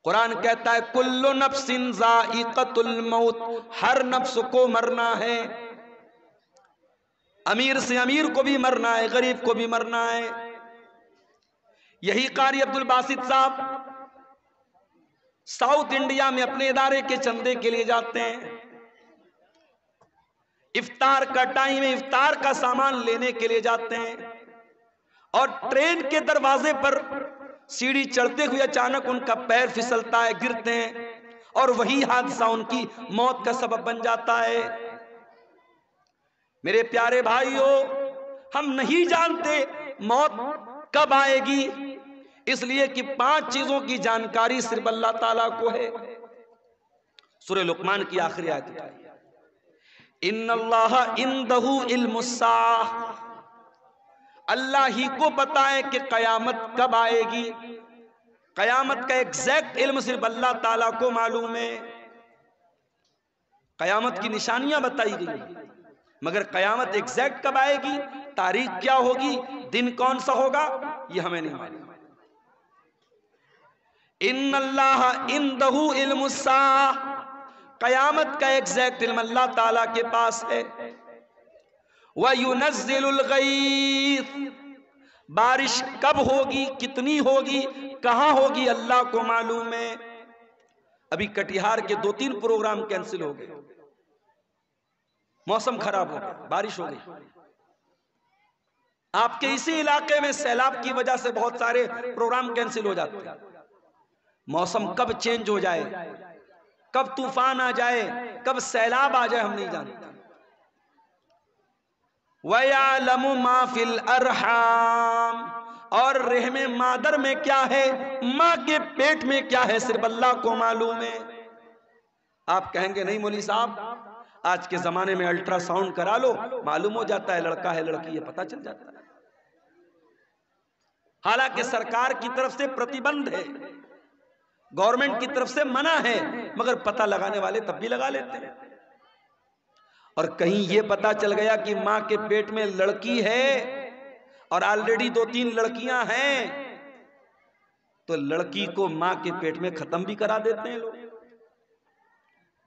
قرآن کہتا ہے کل نفس ذائقۃ الموت، ہر نفس کو مرنا ہے، امیر سے امیر کو بھی مرنا ہے، غریب کو بھی مرنا ہے۔ یہی قاری عبد الباسط صاحب ساؤتھ انڈیا میں اپنے ادارے کے چندے کے لیے جاتے ہیں، افطار کا ٹائم ہے، افطار کا سامان لینے کے لیے جاتے ہیں، اور ٹرین کے دروازے پر سیڑھی چڑھتے ہوئے اچانک ان کا پیر پھسلتا ہے، گرتے ہیں، اور وہی حادثہ ان کی موت کا سبب بن جاتا ہے۔ میرے پیارے بھائیو، ہم نہیں جانتے موت کب آئے گی، اس لیے کہ 5 چیزوں کی جانکاری صرف اللہ تعالیٰ کو ہے۔ سورہ لقمان کی آخری آیت ہے، ان اللہ عندہ علم الساعہ، اللہ ہی کو پتا ہے کہ قیامت کب آئے گی۔ قیامت کا ایگزیکٹ علم صرف اللہ تعالیٰ کو معلوم ہے۔ قیامت کی نشانیاں بتائی گئی، مگر قیامت ایگزیکٹ کب آئے گی، تاریخ کیا ہوگی، دن کون سا ہوگا، یہ ہمیں نہیں معلوم۔ ان اللہ عندہ علم الساعہ، قیامت کا ایگزیکٹ علم اللہ تعالیٰ کے پاس ہے۔ وَيُنَزِّلُ الْغَيْثَ، بارش کب ہوگی، کتنی ہوگی، کہاں ہوگی، اللہ کو معلوم ہے۔ ابھی کٹیہار کے 2-3 پروگرام کینسل ہو گئے، موسم خراب ہو گیا، بارش ہو گئی۔ آپ کے اسی علاقے میں سیلاب کی وجہ سے بہت سارے پروگرام کینسل ہو جاتے ہیں۔ موسم کب چینج ہو جائے، کب طوفان آ جائے، کب سیلاب آ جائے، ہم نہیں جانتے۔ وَيَعْلَمُ مَا فِي الْأَرْحَامِ، اور رحم مادر میں کیا ہے، ماں کے پیٹ میں کیا ہے، صرف اللہ کو معلوم ہے۔ آپ کہیں گے نہیں مولوی صاحب، آج کے زمانے میں الٹرا ساؤنڈ کرا لو، معلوم ہو جاتا ہے لڑکا ہے لڑکی، یہ پتہ چل جاتا ہے۔ حالانکہ سرکار کی طرف سے پرتیبندھ ہے، گورنمنٹ کی طرف سے منع ہے، مگر پتہ لگانے والے تب بھی لگا لیتے ہیں۔ اور کہیں یہ پتا چل گیا کہ ماں کے پیٹ میں لڑکی ہے اور آلریڈی 2-3 لڑکیاں ہیں، تو لڑکی کو ماں کے پیٹ میں ختم بھی کرا دیتے ہیں لوگ،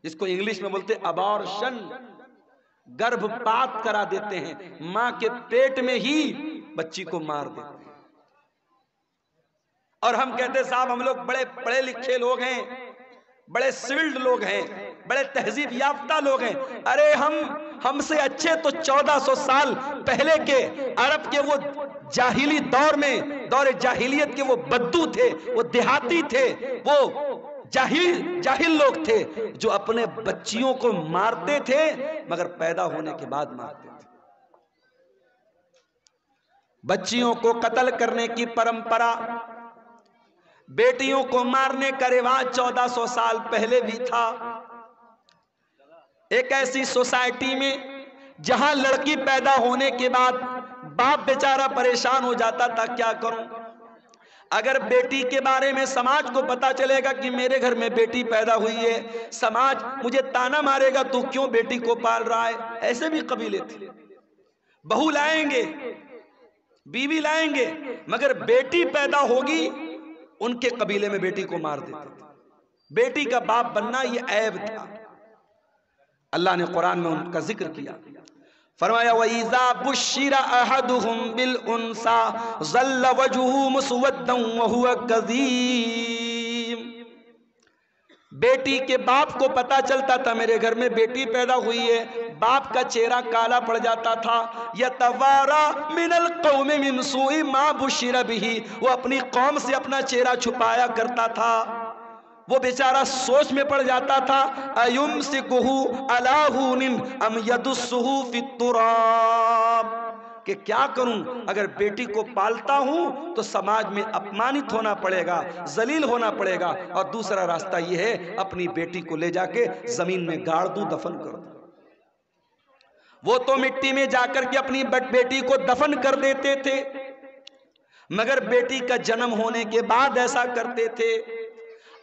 جس کو انگلش میں بولتے ابارشن، گربھ پات کرا دیتے ہیں، ماں کے پیٹ میں ہی بچی کو مار دیتے ہیں۔ اور ہم کہتے ہیں صاحب ہم لوگ بڑے پڑھے لکھے لوگ ہیں، بڑے سولڈ لوگ ہیں، بڑے تہذیب یافتہ لوگ ہیں۔ ارے ہم سے اچھے تو 1400 سال پہلے کے عرب کے وہ جاہلی دور میں، دور جاہلیت کے وہ بدو تھے، وہ دیہاتی تھے، وہ جاہل لوگ تھے جو اپنے بچیوں کو مارتے تھے مگر پیدا ہونے کے بعد مارتے تھے۔ بچیوں کو قتل کرنے کی پرمپرا، بیٹیوں کو مارنے کا رواج 1400 سال پہلے بھی تھا۔ ایک ایسی سوسائٹی میں جہاں لڑکی پیدا ہونے کے بعد باپ بیچارہ پریشان ہو جاتا تھا، کیا کروں؟ اگر بیٹی کے بارے میں سماج کو پتا چلے گا کہ میرے گھر میں بیٹی پیدا ہوئی ہے، سماج مجھے تانا مارے گا، تو کیوں بیٹی کو پال رہا ہے؟ ایسے بھی قبیلے تھے، بہو لائیں گے، بیوی لائیں گے، مگر بیٹی پیدا ہوگی ان کے قبیلے میں بیٹی کو مار دیتے تھے۔ بیٹی کا باپ بننا یہ عیب تھا۔ اللہ نے قرآن میں ان کا ذکر کیا، فرمایا وَإِذَا بُشِّرَ أَحَدُهُمْ بِالْأُنْثَى ظَلَّ وَجْهُهُ مُسْوَدًّا وَهُوَ كَظِيمٌ۔ بیٹی کے باپ کو پتا چلتا تھا میرے گھر میں بیٹی پیدا ہوئی ہے، باپ کا چہرہ کالا پڑ جاتا تھا۔ يَتَوَارَى مِنَ الْقَوْمِ مِنْ سُوءِ مَا بُشِّرَ بِهِ، وہ اپنی قوم سے اپنا چہرہ چھپایا کرتا تھا۔ وہ بیچارہ سوچ میں پڑ جاتا تھا أَيُمْسِكُهُ عَلَىٰ هُونٍ أَمْ يَدُسُّهُ فِي التُّرَابِ، کہ کیا کروں، اگر بیٹی کو پالتا ہوں تو سماج میں اپمانت ہونا پڑے گا، ذلیل ہونا پڑے گا، اور دوسرا راستہ یہ ہے اپنی بیٹی کو لے جا کے زمین میں گاڑ دوں، دفن کر دوں۔ وہ تو مٹی میں جا کر کے اپنی بیٹی کو دفن کر دیتے تھے، مگر بیٹی کا جنم ہونے کے بعد ایسا کرتے تھے۔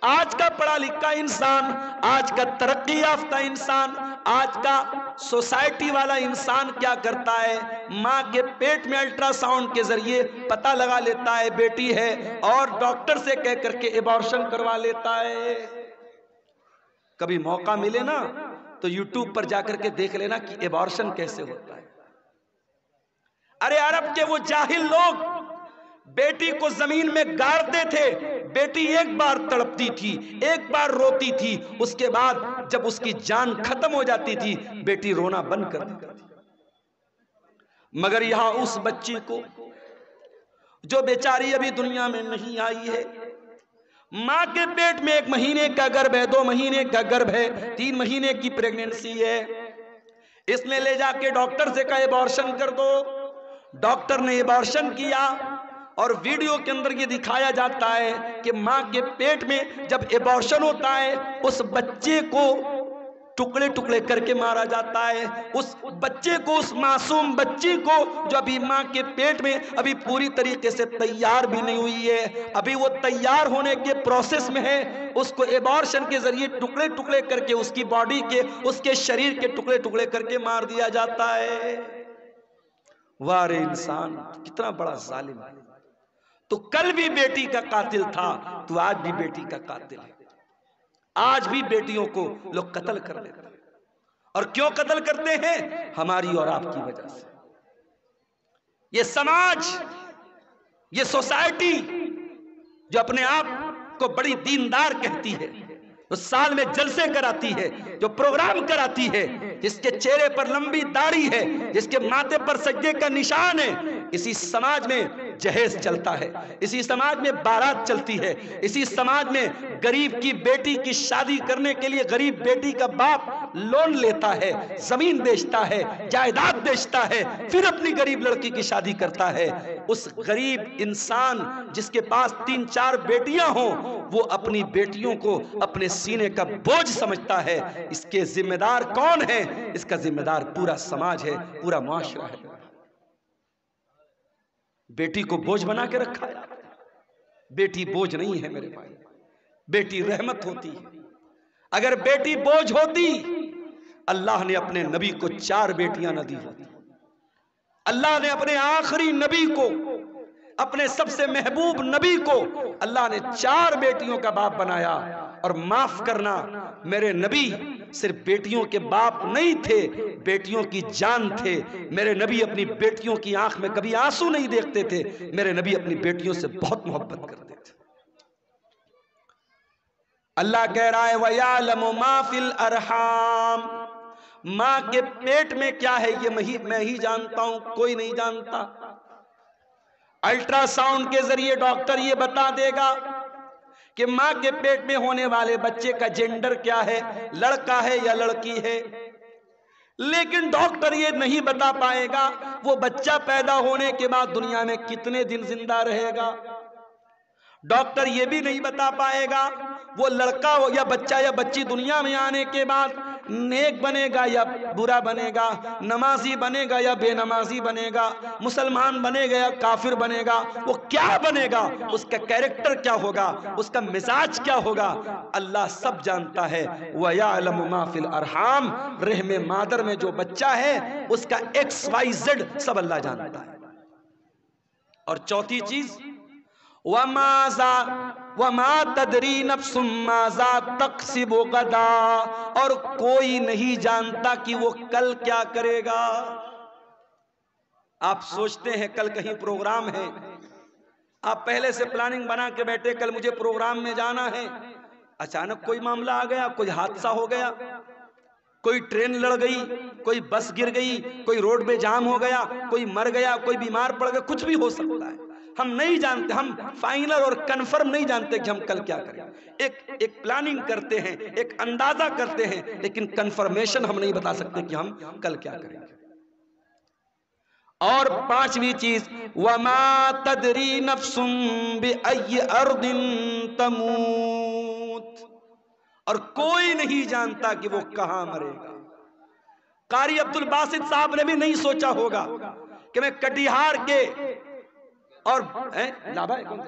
آج کا پڑھا لکھا انسان، آج کا ترقی یافتہ انسان، آج کا سوسائٹی والا انسان کیا کرتا ہے؟ ماں کے پیٹ میں الٹرا ساؤنڈ کے ذریعے پتہ لگا لیتا ہے بیٹی ہے، اور ڈاکٹر سے کہہ کر کے ایبارشن کروا لیتا ہے۔ کبھی موقع ملے نا تو یوٹیوب پر جا کر کے دیکھ لینا کہ ایبارشن کیسے ہوتا ہے۔ ارے عرب کے وہ جاہل لوگ بیٹی کو زمین میں گاڑتے تھے، بیٹی ایک بار تڑپتی تھی، ایک بار روتی تھی، اس کے بعد جب اس کی جان ختم ہو جاتی تھی بیٹی رونا بند کر دیتی تھی۔ مگر یہاں اس بچی کو جو بیچاری ابھی دنیا میں نہیں آئی ہے، ماں کے پیٹ میں 1 مہینے کا گربھ ہے، 2 مہینے کا گربھ ہے، 3 مہینے کی پریگننسی ہے، اس نے لے جا کے ڈاکٹر سے کہا ایبارشن کر دو۔ ڈاکٹر نے ایبارشن کیا، اور ویڈیو کے اندر یہ دکھایا جاتا ہے کہ ماں کے پیٹ میں جب ایبارشن ہوتا ہے اس بچے کو ٹکڑے ٹکڑے کر کے مارا جاتا ہے، اس بچے کو، اس معصوم بچی کو جو ابھی ماں کے پیٹ میں ابھی پوری طریقے سے تیار بھی نہیں ہوئی ہے، ابھی وہ تیار ہونے کے پروسیس میں ہے، اس کو ایبارشن کے ذریعے ٹکڑے ٹکڑے کر کے اس کی باڈی کے، اس کے شریر کے ٹکڑے ٹکڑے کر کے مار دیا جاتا ہے۔ وارے انسان کتنا بڑا ظالم ہے! تو کل بھی بیٹی کا قاتل تھا تو آج بھی بیٹی کا قاتل ہے۔ آج بھی بیٹیوں کو لوگ قتل کر دیتے ہیں، اور کیوں قتل کرتے ہیں؟ ہماری اور آپ کی وجہ سے۔ یہ سماج، یہ سوسائٹی جو اپنے آپ کو بڑی دیندار کہتی ہے، جو سال میں جلسے کراتی ہے، جو پروگرام کراتی ہے، جس کے چہرے پر لمبی داڑھی ہے، جس کے ماتھے پر سجدے کا نشان ہے، اسی سماج میں جہیز چلتا ہے، اسی سماج میں بارات چلتی ہے، اسی سماج میں غریب کی بیٹی کی شادی کرنے کے لیے غریب بیٹی کا باپ لون لیتا ہے، زمین بیچتا ہے، جائیداد بیچتا ہے، پھر اپنی غریب لڑکی کی شادی کرتا ہے۔ اس غریب انسان جس کے پاس 3-4 بیٹیاں ہوں، وہ اپنی بیٹیوں کو اپنے سینے کا بوجھ سمجھتا ہے۔ اس کے ذمہ دار کون ہے؟ اس کا ذمہ دار پورا سماج ہے، پورا معاشرہ ہے۔ بیٹی کو بوجھ بنا کے رکھا ہے۔ بیٹی بوجھ نہیں ہے میرے بھائی، بیٹی رحمت ہوتی ہے۔ اگر بیٹی بوجھ ہوتی، اللہ نے اپنے نبی کو 4 بیٹیاں نہ دی ہوتی۔ اللہ نے اپنے آخری نبی کو، اپنے سب سے محبوب نبی کو اللہ نے 4 بیٹیوں کا باپ بنایا۔ اور معاف کرنا، میرے نبی صرف بیٹیوں کے باپ نہیں تھے، بیٹیوں کی جان تھے۔ میرے نبی اپنی بیٹیوں کی آنکھ میں کبھی آنسو نہیں دیکھتے تھے، میرے نبی اپنی بیٹیوں سے بہت محبت کرتے تھے۔ اللہ کہہ رہا ہے وَيَعْلَمُ مَا فِي الْأَرْحَامِ، ماں کے پیٹ میں کیا ہے یہ میں ہی جانتا ہوں، کوئی نہیں جانتا۔ الٹرا ساؤنڈ کے ذریعے ڈاکٹر یہ بتا دے گا کہ ماں کے پیٹ میں ہونے والے بچے کا جینڈر کیا ہے، لڑکا ہے یا لڑکی ہے، لیکن ڈاکٹر یہ نہیں بتا پائے گا وہ بچہ پیدا ہونے کے بعد دنیا میں کتنے دن زندہ رہے گا۔ ڈاکٹر یہ بھی نہیں بتا پائے گا وہ لڑکا ہو یا بچہ یا بچی دنیا میں آنے کے بعد نیک بنے گا یا برا بنے گا، نمازی بنے گا یا بے نمازی بنے گا، مسلمان بنے گا یا کافر بنے گا، وہ کیا بنے گا، اس کا کیریکٹر کیا ہوگا، اس کا مزاج کیا ہوگا، اللہ سب جانتا ہے۔ وَيَعْلَمُ مَا فِي الْأَرْحَامِ، رحم مادر میں جو بچہ ہے اس کا XYZ سب اللہ جانتا ہے۔ اور چوتھی چیز وَمَا تَدْرِي نَفْسٌ مَاذَا تَكْسِبُ غَدًا، اور کوئی نہیں جانتا کہ وہ کل کیا کرے گا۔ آپ سوچتے ہیں کل کہیں پروگرام ہے، آپ پہلے سے پلاننگ بنا کے بیٹھے کل مجھے پروگرام میں جانا ہے، اچانک کوئی معاملہ آ گیا، کوئی حادثہ ہو گیا، کوئی ٹرین لڑ گئی، کوئی بس گر گئی، کوئی روڈ پہ جام ہو گیا، کوئی مر گیا، کوئی بیمار پڑ گیا، کچھ بھی ہو سکتا ہے۔ ہم نہیں جانتے، ہم فائنل اور کنفرم نہیں جانتے کہ ہم کل کیا کریں۔ ایک پلاننگ کرتے ہیں، ایک اندازہ کرتے ہیں، لیکن کنفرمیشن ہم نہیں بتا سکتے کہ ہم کل کیا کریں گے۔ اور 5ویں چیز وَمَا تَدْرِي نَفْسٌ بِأَيِّ أَرْضٍ تَمُوتُ، اور کوئی نہیں جانتا کہ وہ کہاں مرے گا۔ قاری عبد الباسط صاحب نے بھی نہیں سوچا ہوگا کہ میں کٹیہار کے اور لابا ہے کون سا،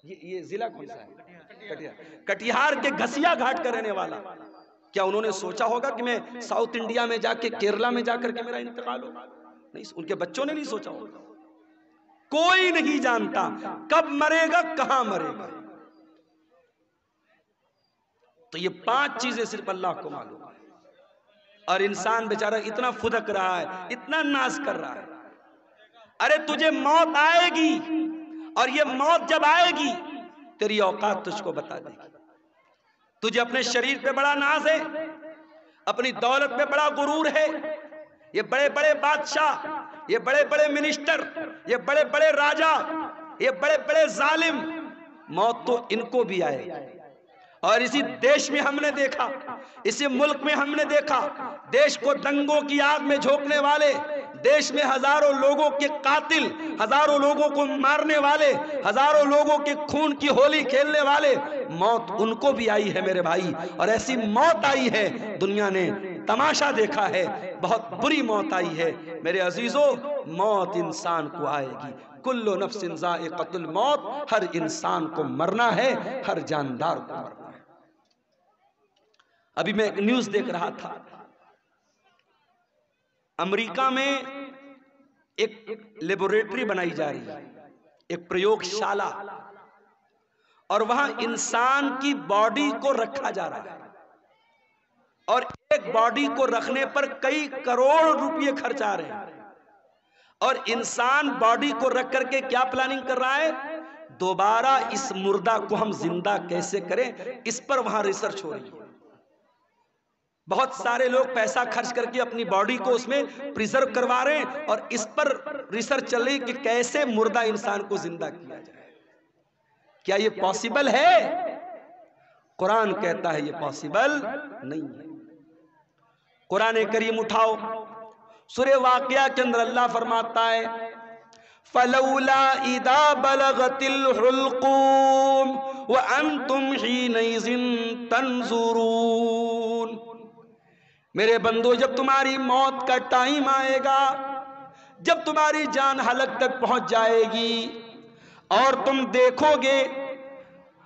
یہ ضلع کون سا ہے، کٹیہار کے گھسیا گھاٹ کا رہنے والا، کیا انہوں نے سوچا ہوگا کہ میں ساؤتھ انڈیا میں جا کے کیرلا میں جا کر کے میرا انتقال ہوگا؟ نہیں، ان کے بچوں نے نہیں سوچا ہوگا۔ کوئی نہیں جانتا کب مرے گا، کہاں مرے گا۔ تو یہ 5 چیزیں صرف اللہ کو معلوم ہے، اور انسان بیچارہ اتنا پھدک رہا ہے، اتنا ناز کر رہا ہے۔ ارے تجھے موت آئے گی، اور یہ موت جب آئے گی تیری اوقات تجھ کو بتا دے گی۔ تجھے اپنے شریر پہ بڑا ناز ہے، اپنی دولت پہ بڑا غرور ہے، یہ بڑے بڑے بادشاہ، یہ بڑے بڑے منسٹر، یہ بڑے بڑے راجا، یہ بڑے بڑے ظالم، موت تو ان کو بھی آئے گی۔ اور اسی دیش میں ہم نے دیکھا، اسی ملک میں ہم نے دیکھا، دیش کو دنگوں کی آگ میں جھونکنے والے، دیش میں ہزاروں لوگوں کے قاتل، ہزاروں لوگوں کو مارنے والے، ہزاروں لوگوں کے خون کی ہولی کھیلنے والے، موت ان کو بھی آئی ہے میرے بھائی۔ اور ایسی موت آئی ہے، دنیا نے تماشا دیکھا ہے، بہت بری موت آئی ہے میرے عزیزو۔ موت انسان کو آئے گی، کل نفس ذائقۃ الموت، ہر انسان کو مرنا ہے، ہر جاندار کو مرنا ہے۔ ابھی میں ایک نیوز دیکھ رہا تھا، امریکہ میں ایک لیبوریٹری بنائی جا رہی ہے، ایک پریوگ شالہ، اور وہاں انسان کی باڈی کو رکھا جا رہا ہے، اور ایک باڈی کو رکھنے پر کئی کروڑ روپے خرچ آ رہے ہیں۔ اور انسان باڈی کو رکھ کر کے کیا پلاننگ کر رہا ہے؟ دوبارہ اس مردہ کو ہم زندہ کیسے کریں، اس پر وہاں ریسرچ ہو رہی ہے۔ بہت سارے لوگ پیسہ خرچ کر کے اپنی باڈی کو اس میں پریزرو کروا رہے ہیں، اور اس پر ریسرچ چل رہی کہ کیسے مردہ انسان کو زندہ کیا جائے۔ کیا یہ پاسبل ہے؟ قرآن کہتا ہے یہ پاسبل نہیں ہے۔ قرآن کریم اٹھاؤ، سورہ واقعہ کے اندر اللہ فرماتا ہے فَلَوْلَا إِذَا بَلَغَتِ الْحُلْقُومَ وَأَنْتُمْ حِينَئِذٍ تَنْظُرُونَ۔ میرے بندو، جب تمہاری موت کا ٹائم آئے گا، جب تمہاری جان حلق تک پہنچ جائے گی، اور تم دیکھو گے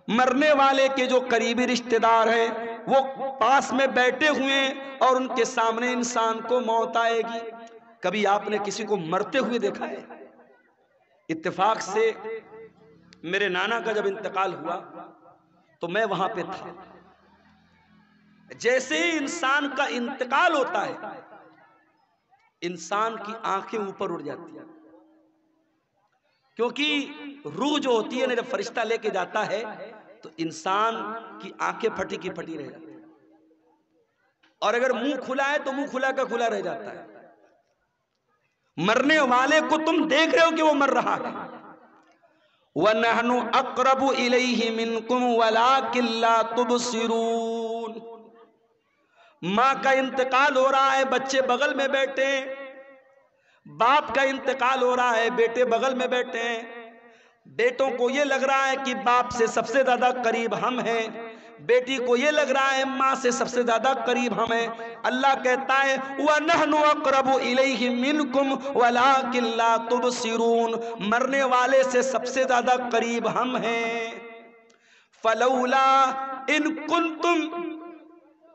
مرنے والے کے جو قریبی رشتہ دار ہیں وہ پاس میں بیٹھے ہوئے، اور ان کے سامنے انسان کو موت آئے گی۔ کبھی آپ نے کسی کو مرتے ہوئے دیکھا ہے؟ اتفاق سے میرے نانا کا جب انتقال ہوا تو میں وہاں پہ تھا۔ جیسے ہی انسان کا انتقال ہوتا ہے، انسان کی آنکھیں اوپر اڑ جاتی ہیں، کیونکہ روح جو ہوتی ہے نا، جب فرشتہ لے کے جاتا ہے تو انسان کی آنکھیں پھٹی کی پھٹی رہ جاتی ہیں، اور اگر منہ کھلا ہے تو منہ کھلا کا کھلا رہ جاتا ہے۔ مرنے والے کو تم دیکھ رہے ہو کہ وہ مر رہا ہے۔ وَنَحْنُ أَقْرَبُ إِلَيْهِ مِنْكُمْ وَلَكِنْ لَا تُبْصِرُونَ۔ ماں کا انتقال ہو رہا ہے، بچے بغل میں بیٹھے ہیں، باپ کا انتقال ہو رہا ہے، بیٹے بغل میں بیٹھے ہیں۔ بیٹوں کو یہ لگ رہا ہے کہ باپ سے سب سے زیادہ قریب ہم ہیں، بیٹی کو یہ لگ رہا ہے ماں سے سب سے زیادہ قریب ہم ہیں۔ اللہ کہتا ہے وَنَحْنُ أَقْرَبُ إِلَيْهِ مِنْكُمْ وَلَكِنْ لَا تُبْصِرُونَ۔ مرنے والے سے سب سے زیادہ قریب ہم ہیں۔ فَلَوْلَا إِن كُنْتُمْ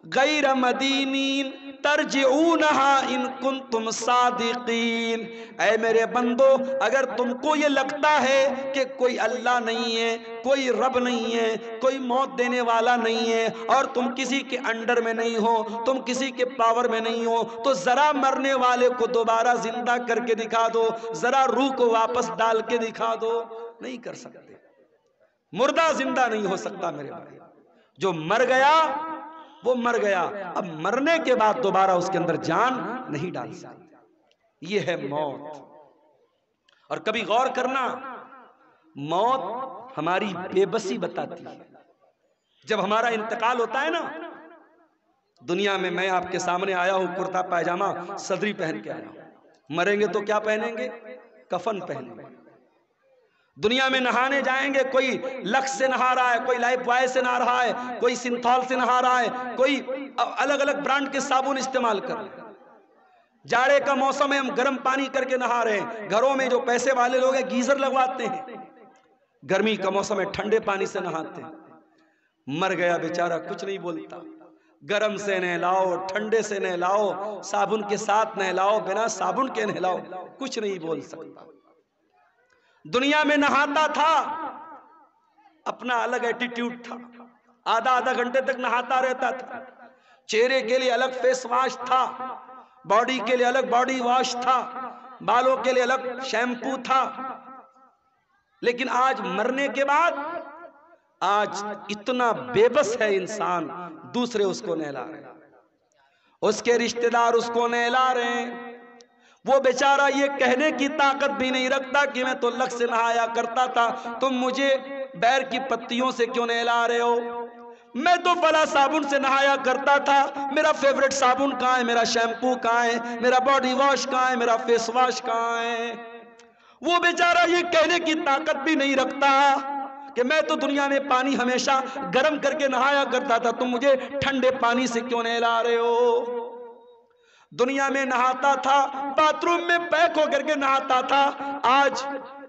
غَيْرَ مَدِينِينَ تَرْجِعُونَهَا إِن كُنْتُمْ صَادِقِينَ۔ اے میرے بندو، اگر تم کو یہ لگتا ہے کہ کوئی اللہ نہیں ہے، کوئی رب نہیں ہے، کوئی موت دینے والا نہیں ہے، اور تم کسی کے انڈر میں نہیں ہو، تم کسی کے پاور میں نہیں ہو، تو ذرا مرنے والے کو دوبارہ زندہ کر کے دکھا دو، ذرا روح کو واپس ڈال کے دکھا دو۔ نہیں کر سکتے، مردہ زندہ نہیں ہو سکتا میرے بھائی۔ جو مر گیا وہ مر گیا، اب مرنے کے بعد دوبارہ اس کے اندر جان نہیں ڈال سکتے۔ یہ ہے موت۔ اور کبھی غور کرنا، موت ہماری بے بسی بتاتی ہے۔ جب ہمارا انتقال ہوتا ہے نا، دنیا میں میں آپ کے سامنے آیا ہوں کرتا پائجامہ صدری پہن کے آیا ہوں، مریں گے تو کیا پہنیں گے؟ کفن پہنیں گے۔ دنیا میں نہانے جائیں گے، کوئی لکس سے نہا رہا ہے، کوئی لائف بوائے سے نہا رہا ہے، کوئی سنتھول سے نہا رہا ہے، کوئی الگ الگ برانڈ کے صابن استعمال کر رہے ہیں۔ جاڑے کا موسم ہے، ہم گرم پانی کر کے نہا رہے ہیں۔ گھروں میں جو پیسے والے لوگ ہیں گیزر لگواتے ہیں، گرمی کا موسم ہے ٹھنڈے پانی سے نہاتے ہیں۔ مر گیا بیچارہ کچھ نہیں بولتا، گرم سے نہلاؤ، ٹھنڈے سے نہلاؤ، صابن کے ساتھ نہلاؤ، بنا صابن کے نہلاؤ، کچھ نہیں بول سکتا۔ دنیا میں نہاتا تھا، اپنا الگ ایٹیٹیوڈ تھا، آدھا گھنٹے تک نہاتا رہتا تھا، چہرے کے لیے الگ فیس واش تھا، باڈی کے لیے الگ باڈی واش تھا، بالوں کے لیے الگ شیمپو تھا۔ لیکن آج مرنے کے بعد آج اتنا بے بس ہے انسان، دوسرے اس کو نہلا رہے ہیں، اس کے رشتہ دار اس کو نہلا رہے ہیں، وہ بیچارہ یہ کہنے کی طاقت بھی نہیں رکھتا کہ میں تو لگ سے نہایا کرتا تھا، تم مجھے بیر کی پتیوں سے کیوں نہلا رہے ہو؟ میں تو فلاں صابن سے نہایا کرتا تھا، میرا فیورٹ صابن کہاں ہے، میرا شیمپو کہاں ہے، میرا باڈی واش کہاں ہے، میرا فیس واش کہاں ہے؟ وہ بیچارہ یہ کہنے کی طاقت بھی نہیں رکھتا کہ میں تو دنیا میں پانی ہمیشہ گرم کر کے نہایا کرتا تھا، تم مجھے ٹھنڈے پانی سے کیوں نہلا رہے ہو؟ دنیا میں نہاتا تھا، باتھ روم میں پیک ہو کر کے نہاتا تھا، آج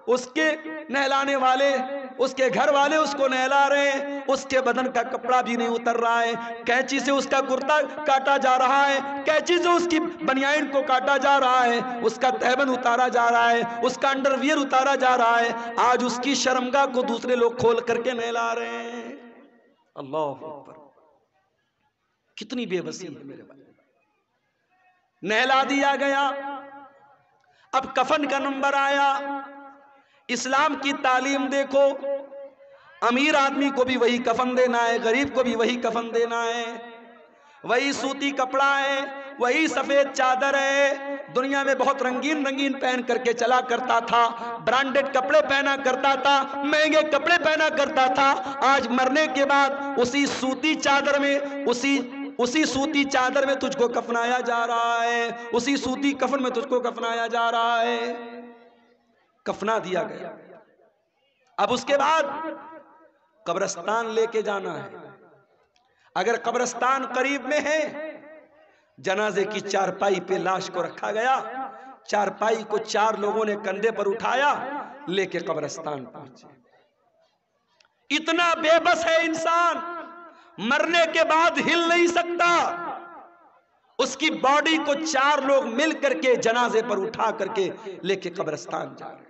اس کے نہلانے والے، اس کے گھر والے اس کو نہلا رہے ہیں، اس کے بدن کا کپڑا بھی نہیں اتر رہا ہے، کینچی سے اس کا کرتا کاٹا جا رہا ہے، کینچی سے اس کی بنیان کو کاٹا جا رہا ہے، اس کا تہبند اتارا جا رہا ہے، اس کا انڈر ویئر اتارا جا رہا ہے، آج اس کی شرمگاہ کو دوسرے لوگ کھول کر کے نہلا رہے ہیں۔ اللہ اکبر، کتنی بے بسی ہے میرے بھائی۔ نہلا دیا گیا، اب کفن کا نمبر آیا۔ اسلام کی تعلیم دیکھو، امیر آدمی کو بھی وہی کفن دینا ہے، غریب کو بھی وہی کفن دینا ہے، وہی سوتی کپڑا ہے، وہی سفید چادر ہے۔ دنیا میں بہت رنگین رنگین پہن کر کے چلا کرتا تھا، برانڈڈ کپڑے پہنا کرتا تھا، مہنگے کپڑے پہنا کرتا تھا، آج مرنے کے بعد اسی سوتی چادر میں اسی سوتی چادر میں تجھ کو کفنایا جا رہا ہے، اسی سوتی کفن میں تجھ کو کفنایا جا رہا ہے۔ کفنا دیا گیا، اب اس کے بعد قبرستان لے کے جانا ہے۔ اگر قبرستان قریب میں ہے، جنازے کی چارپائی پہ لاش کو رکھا گیا، چارپائی کو 4 لوگوں نے کندھے پر اٹھایا، لے کے قبرستان پہنچے۔ اتنا بے بس ہے انسان، مرنے کے بعد ہل نہیں سکتا، اس کی باڈی کو 4 لوگ مل کر کے جنازے پر اٹھا کر کے لے کے قبرستان جا رہے ہیں۔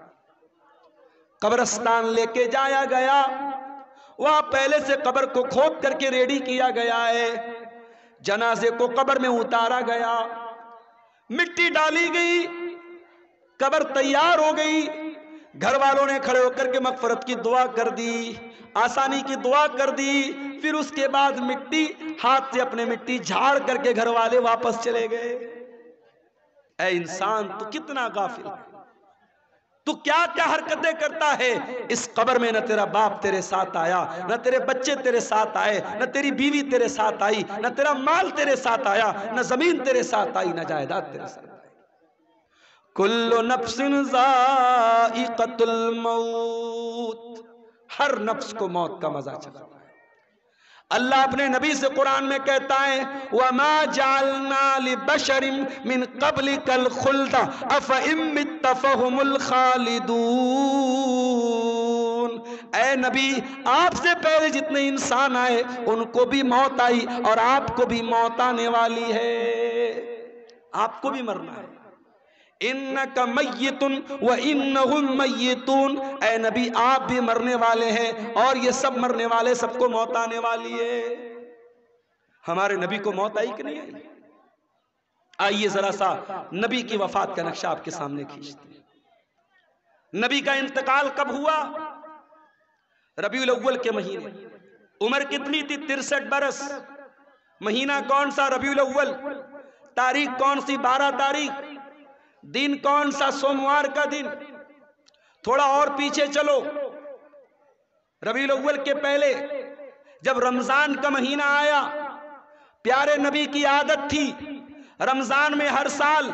قبرستان لے کے جایا گیا، وہاں پہلے سے قبر کو کھود کر کے ریڈی کیا گیا ہے، جنازے کو قبر میں اتارا گیا، مٹی ڈالی گئی، قبر تیار ہو گئی، گھر والوں نے کھڑے ہو کر کے مغفرت کی دعا کر دی، آسانی کی دعا کر دی، پھر اس کے بعد مٹی ہاتھ سے اپنے مٹی جھاڑ کر کے گھر والے واپس چلے گئے۔ اے انسان، تو کتنا غافل ہے، تو کیا کیا حرکتیں کرتا ہے۔ اس قبر میں نہ تیرا باپ تیرے ساتھ آیا، نہ تیرے بچے تیرے ساتھ آئے، نہ تیری بیوی تیرے ساتھ آئی، نہ تیرا مال تیرے ساتھ آیا، نہ زمین تیرے ساتھ آئی، نہ جائیداد تیرے ساتھ آئی۔ کل نفس ذائقۃ الموت، ہر نفس کو موت کا مزہ چکھنا ہے۔ اللہ اپنے نبی سے قرآن میں کہتا ہے وَمَا جَعَلْنَا لِبَشَرٍ مِّن قَبْلِكَ الْخُلْدَ أَفَإِن مِّتَّ فَهُمُ الْخَالِدُونَ۔ اے نبی، آپ سے پہلے جتنے انسان آئے ان کو بھی موت آئی اور آپ کو بھی موت آنے والی ہے، آپ کو بھی مرنا ہے۔ اِنَّكَ مَيِّتٌ وَإِنَّهُمْ مَيِّتُونَ، اے نبی آپ بھی مرنے والے ہیں اور یہ سب مرنے والے، سب کو موت آنے والی ہے۔ ہمارے نبی کو موت آئی کہ نہیں آئی؟ آئیے ذرا سا نبی کی وفات کا نقشہ آپ کے سامنے کھینچتے ہیں۔ نبی کا انتقال کب ہوا؟ ربیع الاول کے مہینے۔ عمر کتنی تھی؟ 63 برس۔ مہینہ کون سا؟ ربیع الاول۔ تاریخ کون سی؟ 12 تاریخ۔ دن کون سا؟ سوموار کا دن۔ تھوڑا اور پیچھے چلو، ربیع الاول کے پہلے جب رمضان کا مہینہ آیا، پیارے نبی کی عادت تھی رمضان میں ہر سال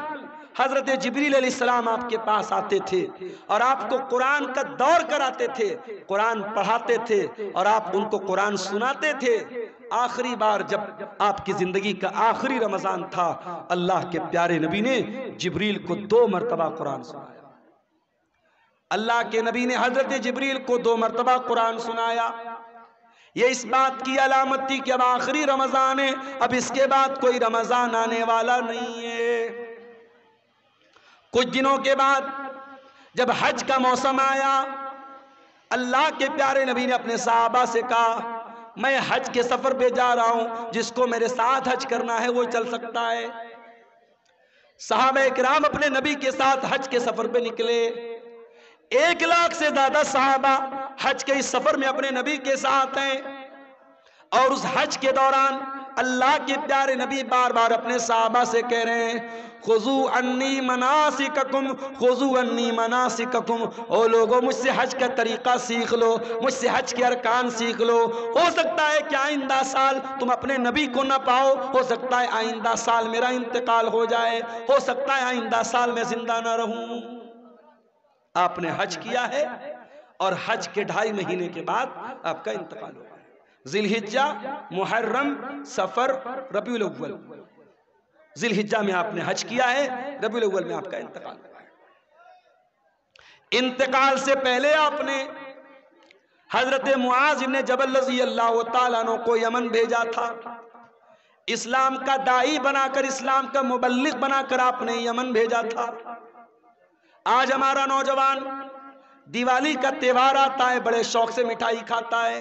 حضرت جبریل علیہ السلام آپ کے پاس آتے تھے اور آپ کو قرآن کا دور کراتے تھے، قرآن پڑھاتے تھے اور آپ ان کو قرآن سناتے تھے۔ آخری بار جب آپ کی زندگی کا آخری رمضان تھا، اللہ کے پیارے نبی نے جبریل کو 2 مرتبہ قرآن سنایا۔ اللہ کے نبی نے حضرت جبریل کو 2 مرتبہ قرآن سنایا۔ یہ اس بات کی علامت تھی کہ اب آخری رمضان ہے، اب اس کے بعد کوئی رمضان آنے والا نہیں ہے۔ کچھ دنوں کے بعد جب حج کا موسم آیا، اللہ کے پیارے نبی نے اپنے صحابہ سے کہا میں حج کے سفر پہ جا رہا ہوں، جس کو میرے ساتھ حج کرنا ہے وہ چل سکتا ہے۔ صحابہ اکرام اپنے نبی کے ساتھ حج کے سفر پہ نکلے۔ 1 لاکھ سے زیادہ صحابہ حج کے اس سفر میں اپنے نبی کے ساتھ ہیں، اور اس حج کے دوران اللہ کے پیارے نبی بار بار اپنے صحابہ سے کہہ رہے ہیں خُذُوا عَنِّی مَنَاسِکَکُمْ خُذُوا عَنِّی مَنَاسِکَکُمْ، او لوگوں مجھ سے حج کا طریقہ سیکھ لو، مجھ سے حج کے ارکان سیکھ لو۔ ہو سکتا ہے کہ آئندہ سال تم اپنے نبی کو نہ پاؤ، ہو سکتا ہے آئندہ سال میرا انتقال ہو جائے، ہو سکتا ہے آئندہ سال میں زندہ نہ رہوں۔ آپ نے حج کیا ہے اور حج کے 2.5 مہینے کے بعد آپ کا انتقال ہوا ہے۔ ذی الحجہ، محرم، سفر، ربیع الاول، ذی الحجہ میں آپ نے حج کیا ہے، ربیع الاول میں آپ کا انتقال ہوا ہے۔ انتقال سے پہلے آپ نے حضرت معاذ بن جبل رضی اللہ تعالیٰ عنہ کو یمن بھیجا تھا، اسلام کا داعی بنا کر، اسلام کا مبلغ بنا کر آپ نے یمن بھیجا تھا۔ آج ہمارا نوجوان دیوالی کا تہوار آتا ہے، بڑے شوق سے مٹھائی کھاتا ہے۔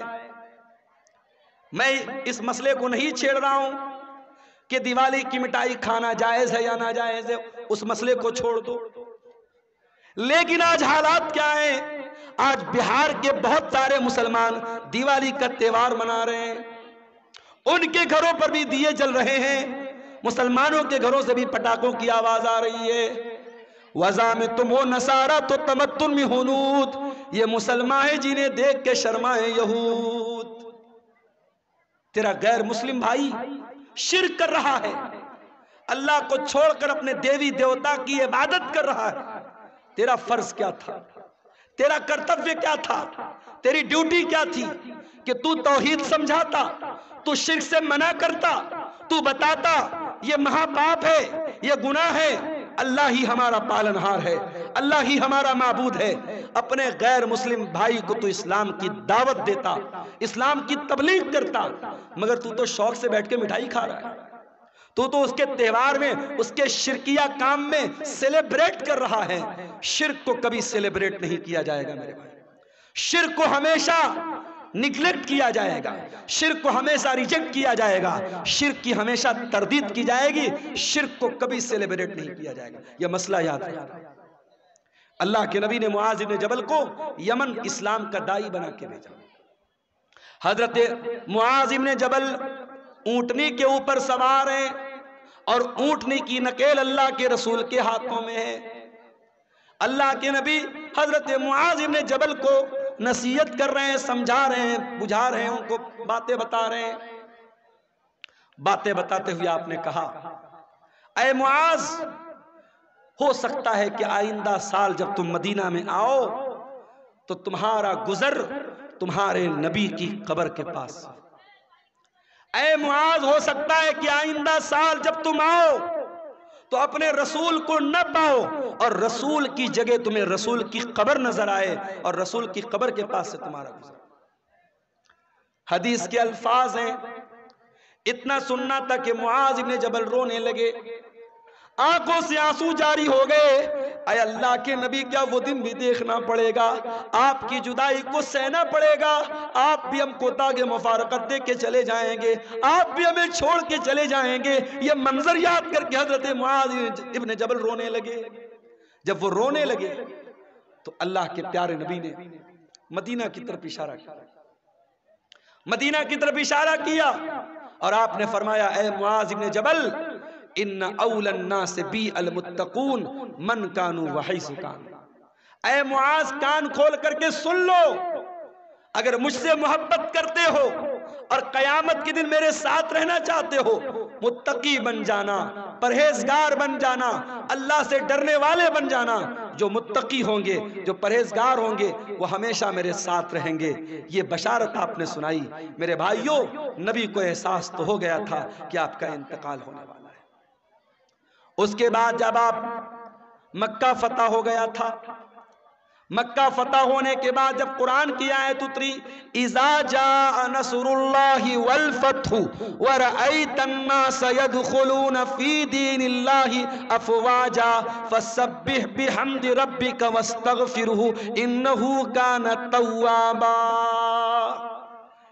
میں اس مسئلے کو نہیں چھیڑ رہا ہوں کہ دیوالی کی مٹھائی کھانا جائز ہے یا ناجائز ہے، اس مسئلے کو چھوڑ دو۔ لیکن آج حالات کیا ہیں؟ آج بہار کے بہت سارے مسلمان دیوالی کا تہوار منا رہے ہیں، ان کے گھروں پر بھی دیے جل رہے ہیں، مسلمانوں کے گھروں سے بھی پٹاخوں کی آواز آ رہی ہے۔ وَذَا میں تم ہو نصارہ تو تمتن میں ہنود، یہ مسلمان ہیں جنہیں دیکھ کے شرمائیں یہود۔ تیرا غیر مسلم بھائی شرک کر رہا ہے، اللہ کو چھوڑ کر اپنے دیوی دیوتا کی عبادت کر رہا ہے۔ تیرا فرض کیا تھا؟ تیرا کرتویہ کیا تھا؟ تیری ڈیوٹی کیا تھی؟ کہ تو توحید سمجھاتا، تو شرک سے منع کرتا، تو بتاتا یہ مہا پاپ ہے، یہ گناہ ہے، اللہ ہی ہمارا پالنہار ہے، اللہ ہی ہمارا معبود ہے۔ اپنے غیر مسلم بھائی کو تو اسلام کی دعوت دیتا، اسلام کی تبلیغ کرتا، مگر تو شوق سے بیٹھ کے مٹھائی کھا رہا ہے، تو اس کے تہوار میں، اس کے شرکیہ کام میں سیلیبریٹ کر رہا ہے۔ شرک کو کبھی سیلیبریٹ نہیں کیا جائے گا میرے بھائی، شرک کو ہمیشہ نگلیکٹ کیا جائے گا، شرک کو ہمیشہ ریجیکٹ کیا جائے گا، شرک کی ہمیشہ تردید کی جائے گی، شرک کو کبھی سیلیبریٹ نہیں کیا جائے گا۔ یہ مسئلہ یاد رکھنا۔ اللہ کے نبی نے معاذ بن جبل کو یمن اسلام کا داعی بنا کے بھیجا۔ حضرت معاذ بن جبل اونٹنی کے اوپر سوار ہیں، اور اونٹنی کی نکیل اللہ کے رسول کے ہاتھوں میں ہے۔ اللہ کے نبی حضرت معاذ بن جبل کو نصیحت کر رہے ہیں، سمجھا رہے ہیں، بجھا رہے ہیں، ان کو باتیں بتا رہے ہیں۔ باتیں بتاتے ہوئے آپ نے کہا اے معاذ، ہو سکتا ہے کہ آئندہ سال جب تم مدینہ میں آؤ تو تمہارا گزر تمہارے نبی کی قبر کے پاس۔ اے معاذ، ہو سکتا ہے کہ آئندہ سال جب تم آؤ تو اپنے رسول کو نہ پاؤ، اور رسول کی جگہ تمہیں رسول کی قبر نظر آئے، اور رسول کی قبر کے پاس سے تمہارا گزر۔ حدیث کے الفاظ ہیں، اتنا سننا تھا کہ معاذ بن جبل رونے لگے، آنکھوں سے آنسو جاری ہو گئے۔ اے اللہ کے نبی، کیا وہ دن بھی دیکھنا پڑے گا؟ آپ کی جدائی کو سہنا پڑے گا، آپ بھی ہم کو داغ مفارقت دے کے چلے جائیں گے، آپ بھی ہمیں چھوڑ کے چلے جائیں گے۔ یہ منظر یاد کر کے حضرت معاذ ابن جبل رونے لگے۔ جب وہ رونے لگے تو اللہ کے پیارے نبی نے مدینہ کی طرف اشارہ کیا، مدینہ کی طرف اشارہ کیا، اور آپ نے فرمایا اے معاذ ابن جبل، ان اول الناس بی المتقون من کانوا وحیث کانوا۔ اے معاذ، کان کھول کر کے سن لو، اگر مجھ سے محبت کرتے ہو اور قیامت کے دن میرے ساتھ رہنا چاہتے ہو، متقی بن جانا، پرہیزگار بن جانا، اللہ سے ڈرنے والے بن جانا۔ جو متقی ہوں گے، جو پرہیزگار ہوں گے، وہ ہمیشہ میرے ساتھ رہیں گے۔ یہ بشارت آپ نے سنائی۔ میرے بھائیوں، نبی کو احساس تو ہو گیا تھا کہ آپ کا انتقال ہونے والا ہے۔ اس کے بعد جب آپ مکہ فتح ہو گیا تھا، مکہ فتح ہونے کے بعد جب قرآن کی آیت اتری اذا جاء نصر اللہ والفتح ورأیت الناس يدخلون فی دین اللہ افواجا فسبح بحمد ربک واستغفرہ انہ کان توابا.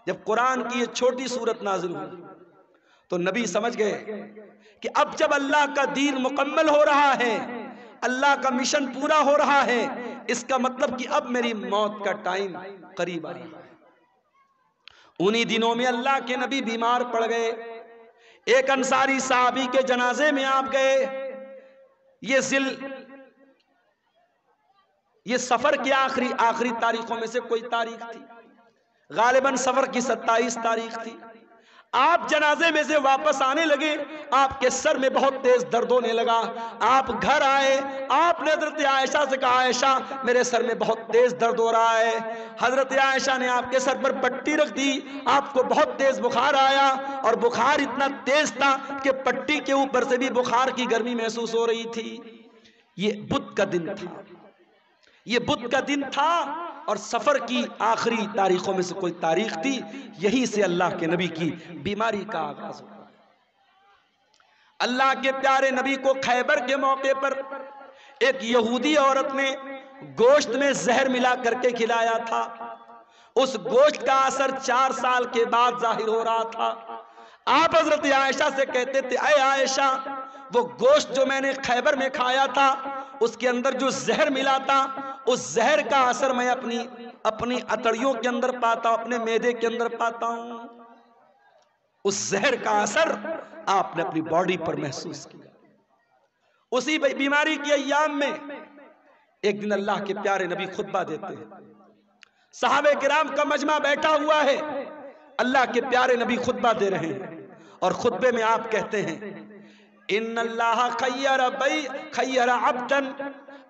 جب قرآن کی یہ چھوٹی سورت نازل ہوئی تو نبی سمجھ گئے کہ اب جب اللہ کا دین مکمل ہو رہا ہے، اللہ کا مشن پورا ہو رہا ہے، اس کا مطلب کہ اب میری موت کا ٹائم قریب آ رہا ہے. انہی دنوں میں اللہ کے نبی بیمار پڑ گئے. ایک انصاری صحابی کے جنازے میں آپ گئے. یہ سفر کی آخری تاریخوں میں سے کوئی تاریخ تھی، غالباً سفر کی 27 تاریخ تھی. آپ جنازے میں سے واپس آنے لگے، آپ کے سر میں بہت تیز درد ہونے لگا. آپ گھر آئے، آپ نے حضرت عائشہ سے کہا عائشہ میرے سر میں بہت تیز درد ہو رہا ہے. حضرت عائشہ نے آپ کے سر پر پٹی رکھ دی. آپ کو بہت تیز بخار آیا اور بخار اتنا تیز تھا کہ پٹی کے اوپر سے بھی بخار کی گرمی محسوس ہو رہی تھی. یہ بدھ کا دن تھا، یہ بدھ کا دن تھا اور سفر کی آخری تاریخوں میں سے کوئی تاریخ تھی. یہی سے اللہ کے نبی کی بیماری کا آغاز ہوا. اللہ کے پیارے نبی کو خیبر کے موقع پر ایک یہودی عورت نے گوشت میں زہر ملا کر کے کھلایا تھا. اس گوشت کا اثر 4 سال کے بعد ظاہر ہو رہا تھا. آپ حضرت عائشہ سے کہتے تھے اے عائشہ وہ گوشت جو میں نے خیبر میں کھایا تھا اس کے اندر جو زہر ملا تھا اس زہر کا اثر میں اپنی اتڑیوں کے اندر پاتا ہوں، اپنے معدے کے اندر پاتا ہوں. اس زہر کا اثر آپ نے اپنی باڈی پر محسوس کیا. اسی بیماری کی ایام میں ایک دن اللہ کے پیارے نبی خطبہ دیتے ہیں. صحابہ کرام کا مجمع بیٹھا ہوا ہے، اللہ کے پیارے نبی خطبہ دے رہے ہیں اور خطبے میں آپ کہتے ہیں ان اللہ خیر عبدا،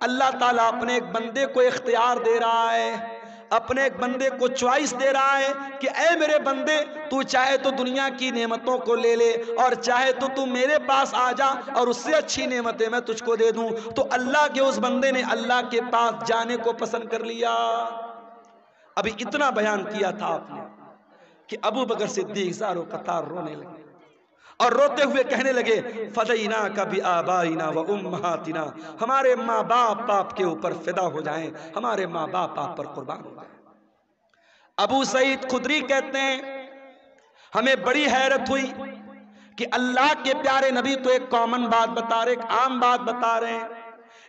اللہ تعالیٰ اپنے ایک بندے کو اختیار دے رہا ہے، اپنے ایک بندے کو چوائس دے رہا ہے کہ اے میرے بندے تو چاہے تو دنیا کی نعمتوں کو لے لے اور چاہے تو میرے پاس آ جا اور اس سے اچھی نعمتیں میں تجھ کو دے دوں. تو اللہ کے اس بندے نے اللہ کے پاس جانے کو پسند کر لیا. ابھی اتنا بیان کیا تھا آپ نے کہ ابو بکر صدیق زارو قطار رونے لگے اور روتے ہوئے کہنے لگے فدیناک بآبائنا و امہاتنا، ہمارے ماں باپ آپ کے اوپر فدا ہو جائیں، ہمارے ماں باپ آپ پر قربان ہو جائیں. ابو سعید خدری کہتے ہیں ہمیں بڑی حیرت ہوئی کہ اللہ کے پیارے نبی تو ایک کامن بات بتا رہے، ایک عام بات بتا رہے ہیں،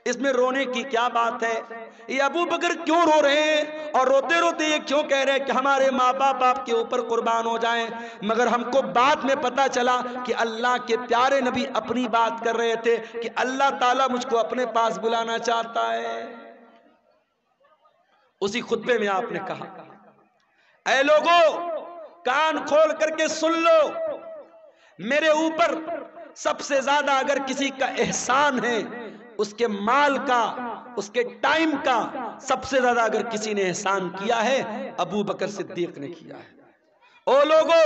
اس میں رونے کی کیا بات ہے؟ یہ ابو بکر کیوں رو رہے ہیں اور روتے روتے یہ کیوں کہہ رہے ہیں کہ ہمارے ماں باپ آپ کے اوپر قربان ہو جائیں؟ مگر ہم کو بعد میں پتا چلا کہ اللہ کے پیارے نبی اپنی بات کر رہے تھے کہ اللہ تعالیٰ مجھ کو اپنے پاس بلانا چاہتا ہے. اسی خطبے میں آپ نے کہا اے لوگوں کان کھول کر کے سن لو، میرے اوپر سب سے زیادہ اگر کسی کا احسان ہے، اس کے مال کا، اس کے ٹائم کا سب سے زیادہ اگر کسی نے احسان کیا ہے ابو بکر صدیق نے کیا ہے. او لوگو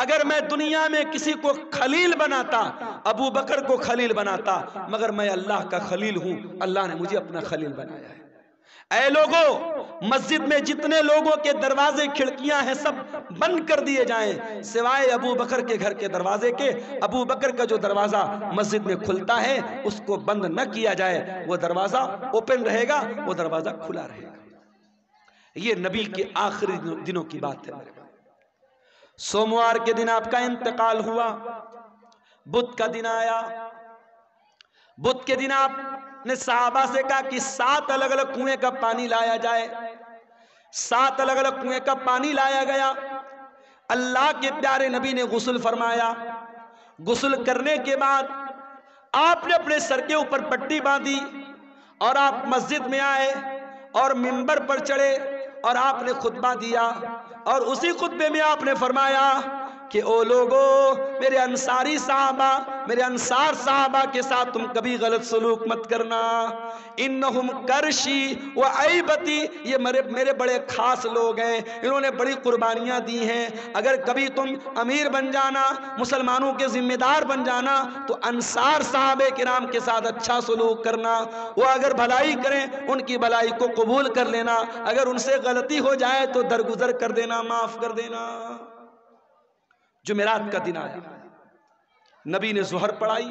اگر میں دنیا میں کسی کو خلیل بناتا ابو بکر کو خلیل بناتا، مگر میں اللہ کا خلیل ہوں، اللہ نے مجھے اپنا خلیل بنایا ہے. اے لوگوں مسجد میں جتنے لوگوں کے دروازے کھڑکیاں ہیں سب بند کر دیے جائیں سوائے ابو بکر کے گھر کے دروازے کے. ابو بکر کا جو دروازہ مسجد میں کھلتا ہے اس کو بند نہ کیا جائے، وہ دروازہ اوپن رہے گا، وہ دروازہ کھلا رہے گا. یہ نبی کے آخری دنوں کی بات ہے. سوموار کے دن آپ کا انتقال ہوا، بدھ کا دن آیا. بدھ کے دن آپ نے صحابہ سے کہا کہ 7 الگ الگ کنویں کا پانی لایا جائے. 7 الگ الگ کنویں کا پانی لایا گیا. اللہ کے پیارے نبی نے غسل فرمایا. غسل کرنے کے بعد آپ نے اپنے سر کے اوپر پٹی باندھی اور آپ مسجد میں آئے اور منبر پر چڑھے اور آپ نے خطبہ دیا. اور اسی خطبے میں آپ نے فرمایا کہ او لوگو میرے انصاری صحابہ، میرے انصار صحابہ کے ساتھ تم کبھی غلط سلوک مت کرنا، انہم کرشی و عیبتی، یہ میرے بڑے خاص لوگ ہیں، انہوں نے بڑی قربانیاں دی ہیں، اگر کبھی تم امیر بن جانا، مسلمانوں کے ذمہ دار بن جانا تو انصار صحابہ کرام کے ساتھ اچھا سلوک کرنا، وہ اگر بھلائی کریں ان کی بھلائی کو قبول کر لینا، اگر ان سے غلطی ہو جائے تو درگزر کر دینا، معاف کر دینا۔ جمعرات کا دن آیا، نبی نے ظہر پڑھائی،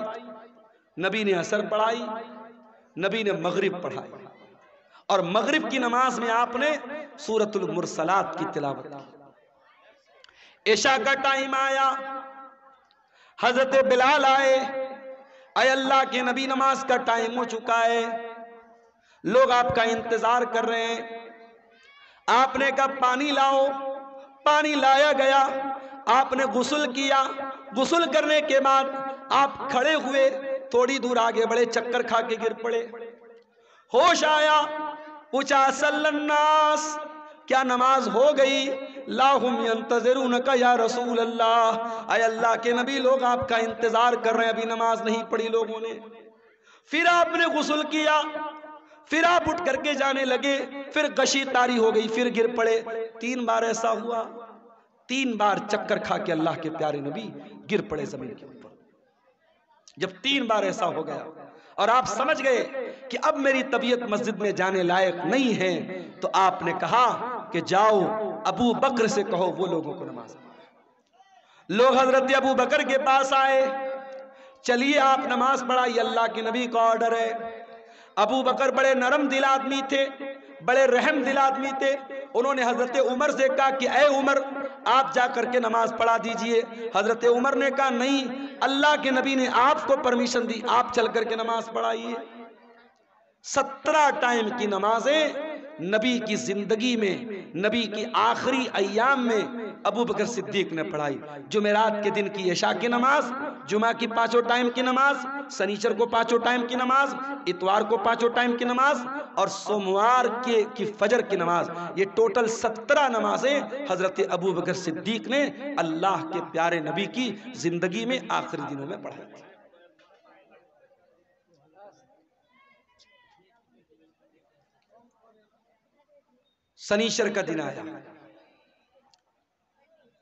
نبی نے عصر پڑھائی، نبی نے مغرب پڑھائی، اور مغرب کی نماز میں آپ نے سورۃ المرسلات کی تلاوت کی۔ عشاء کا ٹائم آیا، حضرت بلال آئے، اے اللہ کے نبی نماز کا ٹائم ہو چکا ہے، لوگ آپ کا انتظار کر رہے ہیں۔ آپ نے کہا پانی لاؤ، پانی لایا گیا، آپ نے غسل کیا، غسل کرنے کے بعد آپ کھڑے ہوئے، تھوڑی دور آگے بڑے، چکر کھا کے گر پڑے، ہوش آیا، پوچھا صلی الناس، کیا نماز ہو گئی؟ لا ہم ینتظرونک یا رسول اللہ، اے اللہ کے نبی لوگ آپ کا انتظار کر رہے ہیں، ابھی نماز نہیں پڑھی لوگوں نے۔ پھر آپ نے غسل کیا، پھر آپ اٹھ کر کے جانے لگے، پھر غشی طاری ہو گئی، پھر گر پڑے، 3 بار ایسا ہوا، 3 بار چکر کھا کے اللہ کے پیارے نبی گر پڑے زمین کے اوپر۔ جب 3 بار ایسا ہو گیا اور آپ سمجھ گئے کہ اب میری طبیعت مسجد میں جانے لائق نہیں ہے، تو آپ نے کہا کہ جاؤ ابو بکر سے کہو وہ لوگوں کو نماز پڑھائیں۔ لوگ حضرت ابو بکر کے پاس آئے، چلیے آپ نماز پڑھائیے، اللہ کے نبی کا آرڈر ہے۔ ابو بکر بڑے نرم دل آدمی تھے، بڑے رحم دل آدمی تھے، انہوں نے حضرت عمر سے کہا کہ اے عمر آپ جا کر کے نماز پڑھا دیجئے۔ حضرت عمر نے کہا نہیں، اللہ کے نبی نے آپ کو پرمیشن دی، آپ چل کر کے نماز پڑھائیے۔ 17 ٹائم کی نمازیں نبی کی زندگی میں، نبی کی آخری ایام میں ابو بکر صدیق نے پڑھائی۔ جمعرات کے دن کی عشاء کی نماز، جمعہ کی 5 ٹائم کی نماز، سنیچر کو 5 ٹائم کی نماز، اتوار کو 5 ٹائم کی نماز، اور سوموار کی فجر کی نماز، یہ ٹوٹل 17 نمازیں حضرت ابو بکر صدیق نے اللہ کے پیارے نبی کی زندگی میں آخری دنوں میں پڑھائی تھی۔ سنیچر کا دن آیا،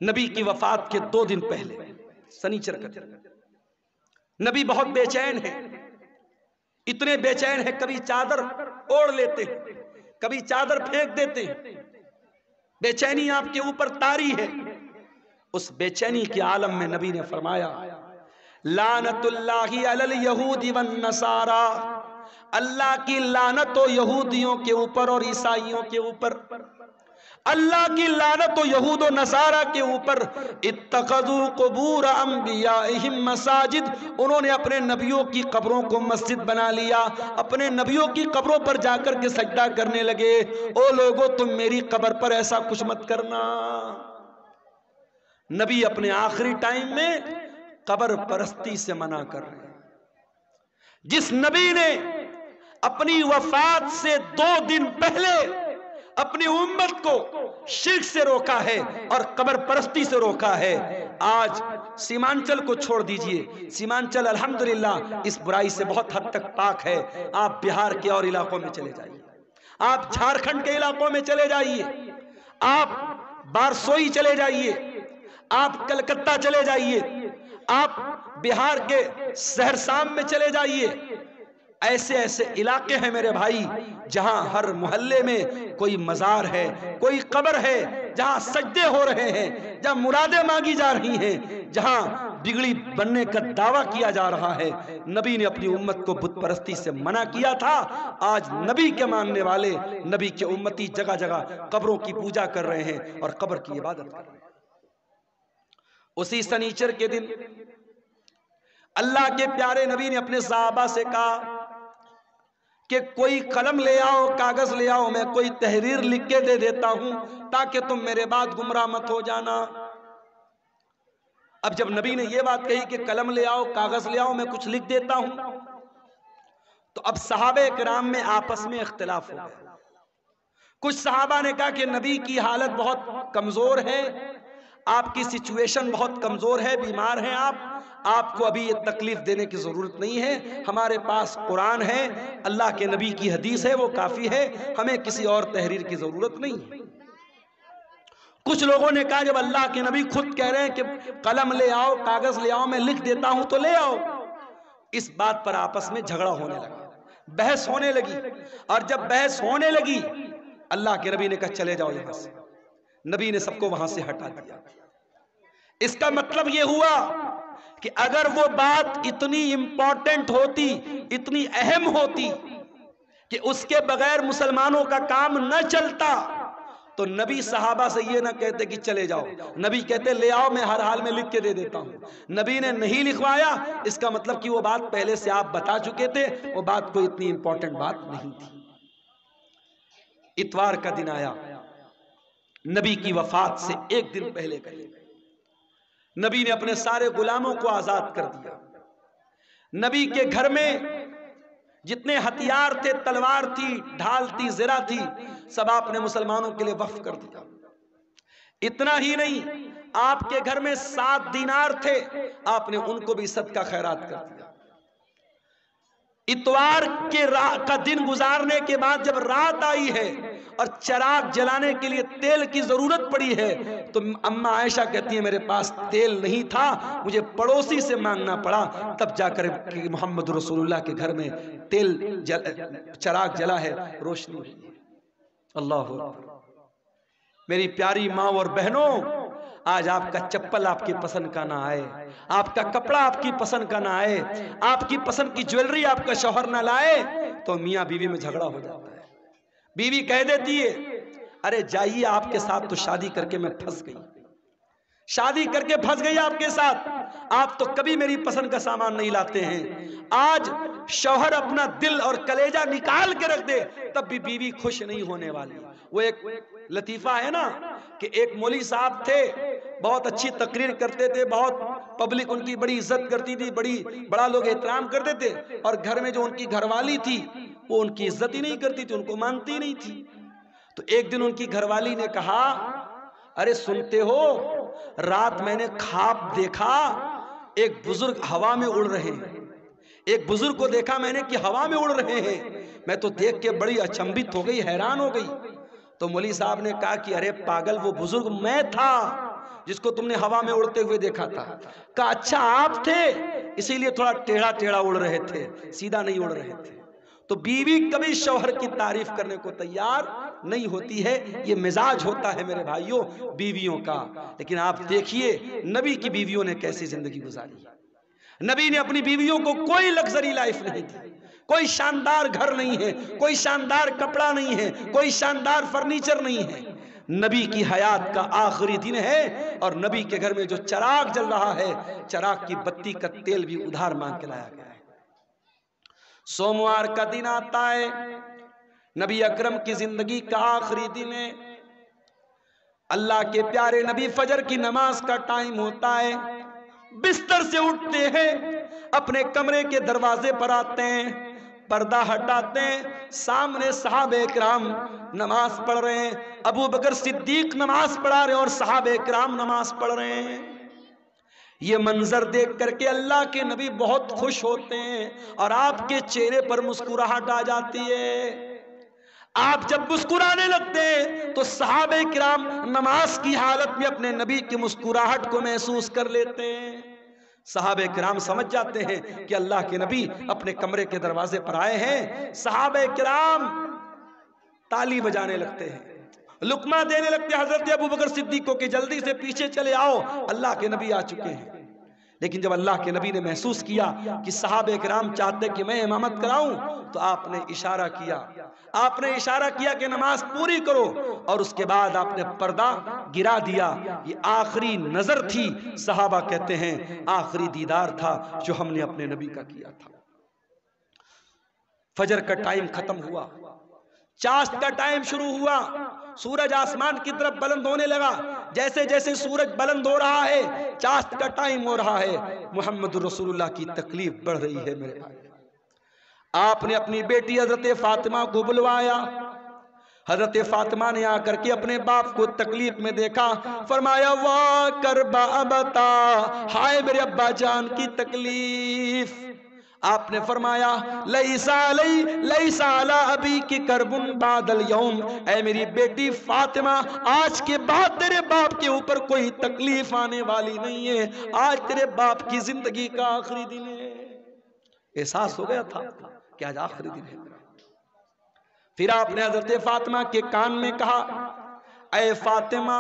نبی کی وفات کے 2 دن پہلے، سنیچر کا دن، نبی بہت بے چین ہے، اتنے بے چین ہے کبھی چادر اوڑھ لیتے، کبھی چادر پھینک دیتے، بے چینی آپ کے اوپر طاری ہے۔ اس بے چینی کے عالم میں نبی نے فرمایا لعنت اللہ علی الیہود والنصارى، اللہ کی لعنت ہو یہودیوں کے اوپر اور عیسائیوں کے اوپر، اللہ کی لعنت ہو یہود و نصارہ کے اوپر۔ اتخذوا قبور انبیائہم مساجد، انہوں نے اپنے نبیوں کی قبروں کو مسجد بنا لیا، اپنے نبیوں کی قبروں پر جا کر کے سجدہ کرنے لگے۔ او لوگو تم میری قبر پر ایسا کچھ مت کرنا۔ نبی اپنے آخری ٹائم میں قبر پرستی سے منع کر رہے ہیں۔ جس نبی نے اپنی وفات سے 2 دن پہلے اپنی امت کو شرک سے روکا ہے اور قبر پرستی سے روکا ہے، آج سیمانچل کو چھوڑ دیجئے، سیمانچل الحمدللہ اس برائی سے بہت حد تک پاک ہے۔ آپ بہار کے اور علاقوں میں چلے جائیے، آپ جھارکھنڈ کے علاقوں میں چلے جائیے، آپ بارسوئی چلے جائیے، آپ کلکتہ چلے جائیے، آپ بہار کے سہرسام میں چلے جائیے، ایسے ایسے علاقے ہیں میرے بھائی جہاں ہر محلے میں کوئی مزار ہے، کوئی قبر ہے، جہاں سجدے ہو رہے ہیں، جہاں مرادیں مانگی جا رہی ہیں، جہاں بگڑی بننے کا دعویٰ کیا جا رہا ہے۔ نبی نے اپنی امت کو بت پرستی سے منع کیا تھا، آج نبی کے ماننے والے، نبی کے امتی جگہ جگہ قبروں کی پوجا کر رہے ہیں اور قبر کی عبادت کر رہے ہیں۔ اسی سنیچر کے دن اللہ کے پیارے نبی نے اپنے صحابہ سے کہا کہ کوئی قلم لے آؤ، کاغذ لے آؤ، میں کوئی تحریر لکھ کے دے دیتا ہوں تاکہ تم میرے بعد گمراہ مت ہو جانا۔ اب جب نبی نے یہ بات کہی کہ قلم لے آؤ، کاغذ لے آؤ، میں کچھ لکھ دیتا ہوں، تو اب صحابہ کرام میں آپس میں اختلاف ہو گیا۔ کچھ صحابہ نے کہا کہ نبی کی حالت بہت کمزور ہے، آپ کی سچویشن بہت کمزور ہے، بیمار ہیں آپ کو ابھی یہ تکلیف دینے کی ضرورت نہیں ہے، ہمارے پاس قرآن ہے، اللہ کے نبی کی حدیث ہے، وہ کافی ہے، ہمیں کسی اور تحریر کی ضرورت نہیں ہے۔ کچھ لوگوں نے کہا جب اللہ کے نبی خود کہہ رہے ہیں کہ قلم لے آؤ، کاغذ لے آؤ، میں لکھ دیتا ہوں تو لے آؤ۔ اس بات پر آپس میں جھگڑا ہونے لگا، بحث ہونے لگی، اور جب بحث ہونے لگی اللہ کے نبی نے کہا چلے جاؤ یہاں سے، نبی نے سب کو وہاں سے ہٹا دیا۔ اس کا مطلب یہ ہوا کہ اگر وہ بات اتنی امپورٹنٹ ہوتی، اتنی اہم ہوتی کہ اس کے بغیر مسلمانوں کا کام نہ چلتا تو نبی صحابہ سے یہ نہ کہتے کہ چلے جاؤ، نبی کہتے لے آؤ، میں ہر حال میں لکھ کے دے دیتا ہوں۔ نبی نے نہیں لکھوایا، اس کا مطلب کہ وہ بات پہلے سے آپ بتا چکے تھے، وہ بات کوئی اتنی امپورٹنٹ بات نہیں تھی۔ اتوار کا دن آیا، نبی کی وفات سے ایک دن پہلے قریب نبی نے اپنے سارے غلاموں کو آزاد کر دیا۔ نبی کے گھر میں جتنے ہتھیار تھے، تلوار تھی، ڈھال تھی، زرہ تھی، سب آپ نے مسلمانوں کے لیے وقف کر دیا۔ اتنا ہی نہیں، آپ کے گھر میں 7 دینار تھے، آپ نے ان کو بھی صدقہ خیرات کر دیا۔ اتوار کا دن گزارنے کے بعد جب رات آئی ہے اور چراغ جلانے کے لیے تیل کی ضرورت پڑی ہے تو اماں عائشہ کہتی ہیں میرے پاس تیل نہیں تھا، مجھے پڑوسی سے مانگنا پڑا، تب جا کر محمد رسول اللہ کے گھر میں چراغ جلا ہے، روشنی ہوئی ہے۔ اللہ اکبر۔ میری پیاری ماں اور بہنوں، آج آپ کا چپل آپ کی پسند کا نہ آئے، آپ کا کپڑا آپ کی پسند کا نہ آئے، آپ کی پسند کی جویلری آپ کا شوہر نہ لائے تو میاں بیوی میں جھگڑا ہو جاتا ہے۔ بیوی کہہ دیتی ہے ارے جائیے، آپ کے ساتھ تو شادی کر کے میں پھنس گئی، شادی کر کے پھنس گئی آپ کے ساتھ، آپ تو کبھی میری پسند کا سامان نہیں لاتے ہیں۔ آج شوہر اپنا دل اور کلیجہ نکال کے رکھ دے تب بھی بیوی خوش نہیں ہونے والی۔ وہ ایک لطیفہ ہے نا کہ ایک مولوی صاحب تھے، بہت اچھی تقریر کرتے تھے، بہت پبلک ان کی بڑی عزت کرتی تھی، بڑا لوگ احترام کرتے تھے، اور گھر میں جو ان کی گھر والی تھی وہ ان کی عزت ہی نہیں کرتی تھی، ان کو مانتی نہیں تھی۔ تو ایک دن ان کی گھر والی نے کہا ارے سنتے ہو، رات میں نے خواب دیکھا ایک بزرگ ہوا میں اڑ رہے ہیں، ایک بزرگ کو دیکھا میں نے کہ ہوا میں اڑ رہے ہیں، میں تو دیکھ کے بڑی اچنبھت ہو گئی، حیران ہو گئی۔ تو مولوی صاحب نے کہا کہ ارے پاگل، وہ بزرگ میں تھا جس کو تم نے ہوا میں اڑتے ہوئے دیکھا تھا۔ کہا اچھا آپ تھے، اسی لیے تھوڑا ٹیڑھا ٹیڑھا اڑ رہے تھے، سیدھا نہیں اڑ رہے تھے۔ تو بیوی کبھی شوہر کی تعریف کرنے کو تیار نہیں ہوتی ہے، یہ مزاج ہوتا ہے میرے بھائیوں بیویوں کا۔ لیکن آپ دیکھیے نبی کی بیویوں نے کیسی زندگی گزاری۔ نبی نے اپنی بیویوں کو کوئی لگژری لائف نہیں دی، کوئی شاندار گھر نہیں ہے، کوئی شاندار کپڑا نہیں ہے، کوئی شاندار فرنیچر نہیں ہے۔ نبی کی حیات کا آخری دن ہے اور نبی کے گھر میں جو چراغ جل رہا ہے، چراغ کی بتی کا تیل بھی ادھار مانگ کے لایا گیا ہے۔ سوموار کا دن آتا ہے، نبی اکرم کی زندگی کا آخری دن ہے۔ اللہ کے پیارے نبی فجر کی نماز کا ٹائم ہوتا ہے، بستر سے اٹھتے ہیں، اپنے کمرے کے دروازے پر آتے ہیں، پردہ ہٹاتے ہیں، سامنے صحابہ کرام نماز پڑھ رہے ہیں، ابو بکر صدیق نماز پڑھا رہے ہیں اور صحابہ کرام نماز پڑھ رہے ہیں۔ یہ منظر دیکھ کر کے اللہ کے نبی بہت خوش ہوتے ہیں اور آپ کے چہرے پر مسکراہٹ آ جاتی ہے۔ آپ جب مسکرانے لگتے ہیں تو صحابہ کرام نماز کی حالت میں اپنے نبی کی مسکراہٹ کو محسوس کر لیتے ہیں۔ صحابہ کرام سمجھ جاتے ہیں کہ اللہ کے نبی اپنے کمرے کے دروازے پر آئے ہیں۔ صحابہ کرام تالی بجانے لگتے ہیں، لقمہ دینے لگتے ہیں حضرت ابو بکر صدیق کو کہ جلدی سے پیچھے چلے آؤ، اللہ کے نبی آ چکے ہیں۔ لیکن جب اللہ کے نبی نے محسوس کیا کہ صحابہ کرام چاہتے کہ میں امامت کراؤں تو آپ نے اشارہ کیا کہ نماز پوری کرو، اور اس کے بعد آپ نے پردہ گرا دیا۔ یہ آخری نظر تھی، صحابہ کہتے ہیں آخری دیدار تھا جو ہم نے اپنے نبی کا کیا تھا۔ فجر کا ٹائم ختم ہوا، چاشت کا ٹائم شروع ہوا، سورج آسمان کی طرف بلند ہونے لگا۔ جیسے جیسے سورج بلند ہو رہا ہے چاشت کا ٹائم ہو رہا ہے، محمد رسول اللہ کی تکلیف بڑھ رہی ہے میرے بھائی۔ آپ نے اپنی بیٹی حضرت فاطمہ کو بلوایا، حضرت فاطمہ نے آ کر کے اپنے باپ کو تکلیف میں دیکھا، فرمایا واہ کربا ابتا، ہائے میرے ابا جان کی تکلیف۔ آپ نے فرمایا لیسا علی ابی کی کربن بعد اليوم، اے میری بیٹی فاطمہ آج کے بعد تیرے باپ کے اوپر کوئی تکلیف آنے والی نہیں ہے، آج تیرے باپ کی زندگی کا آخری دن ہے۔ احساس ہو گیا تھا کہ آج آخری دن ہے۔ پھر آپ نے حضرت فاطمہ کے کان میں کہا اے فاطمہ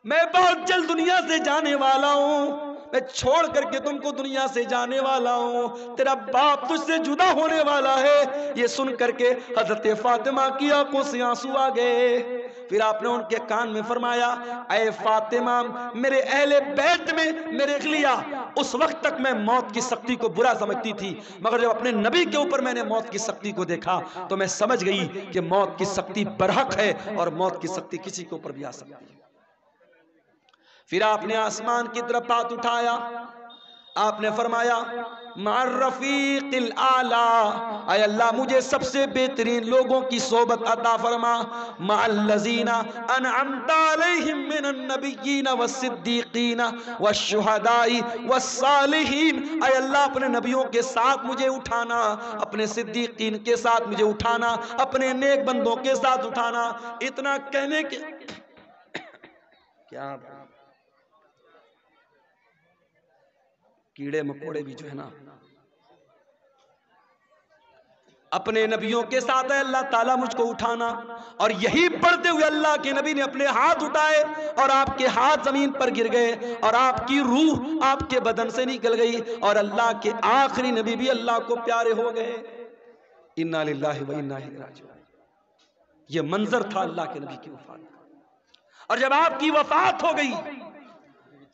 میں بہت جلد دنیا سے جانے والا ہوں، میں چھوڑ کر کے تم کو دنیا سے جانے والا ہوں، تیرا باپ تجھ سے جدا ہونے والا ہے۔ یہ سن کر کے حضرت فاطمہ کی آنکھوں سے آنسو آ گئے۔ پھر آپ نے ان کے کان میں فرمایا اے فاطمہ میرے اہل بیت میں میرے اخلیہ، اس وقت تک میں موت کی سختی کو برا سمجھتی تھی، مگر جب اپنے نبی کے اوپر میں نے موت کی سختی کو دیکھا تو میں سمجھ گئی کہ موت کی سختی برحق ہے اور موت کی سختی کسی کے اوپر بھی آ سکتی ہے۔ پھر آپ نے آسمان کی طرف ہاتھ اٹھایا، آپ نے فرمایا مع الرفیق الاعلی، اے اللہ مجھے سب سے بہترین لوگوں کی صحبت عطا فرما، مع الذین انعمت علیہم من النبیین والصدیقین والشہداء والصالحین، اے اللہ اپنے نبیوں کے ساتھ مجھے اٹھانا، اپنے صدیقین کے ساتھ مجھے اٹھانا، اپنے نیک بندوں کے ساتھ اٹھانا۔ اتنا کہنے کے کیا کیڑے مکوڑے بھی جو ہے نا اپنے نبیوں کے ساتھ ہے اللہ تعالیٰ مجھ کو اٹھانا، اور یہی پڑھتے ہوئے اللہ کے نبی نے اپنے ہاتھ اٹھائے اور آپ کے ہاتھ زمین پر گر گئے اور آپ کی روح آپ کے بدن سے نکل گئی اور اللہ کے آخری نبی بھی اللہ کو پیارے ہو گئے۔ انا للہ و انا الیہ راجعون۔ یہ منظر تھا اللہ کے نبی کی وفات کا، اور جب آپ کی وفات ہو گئی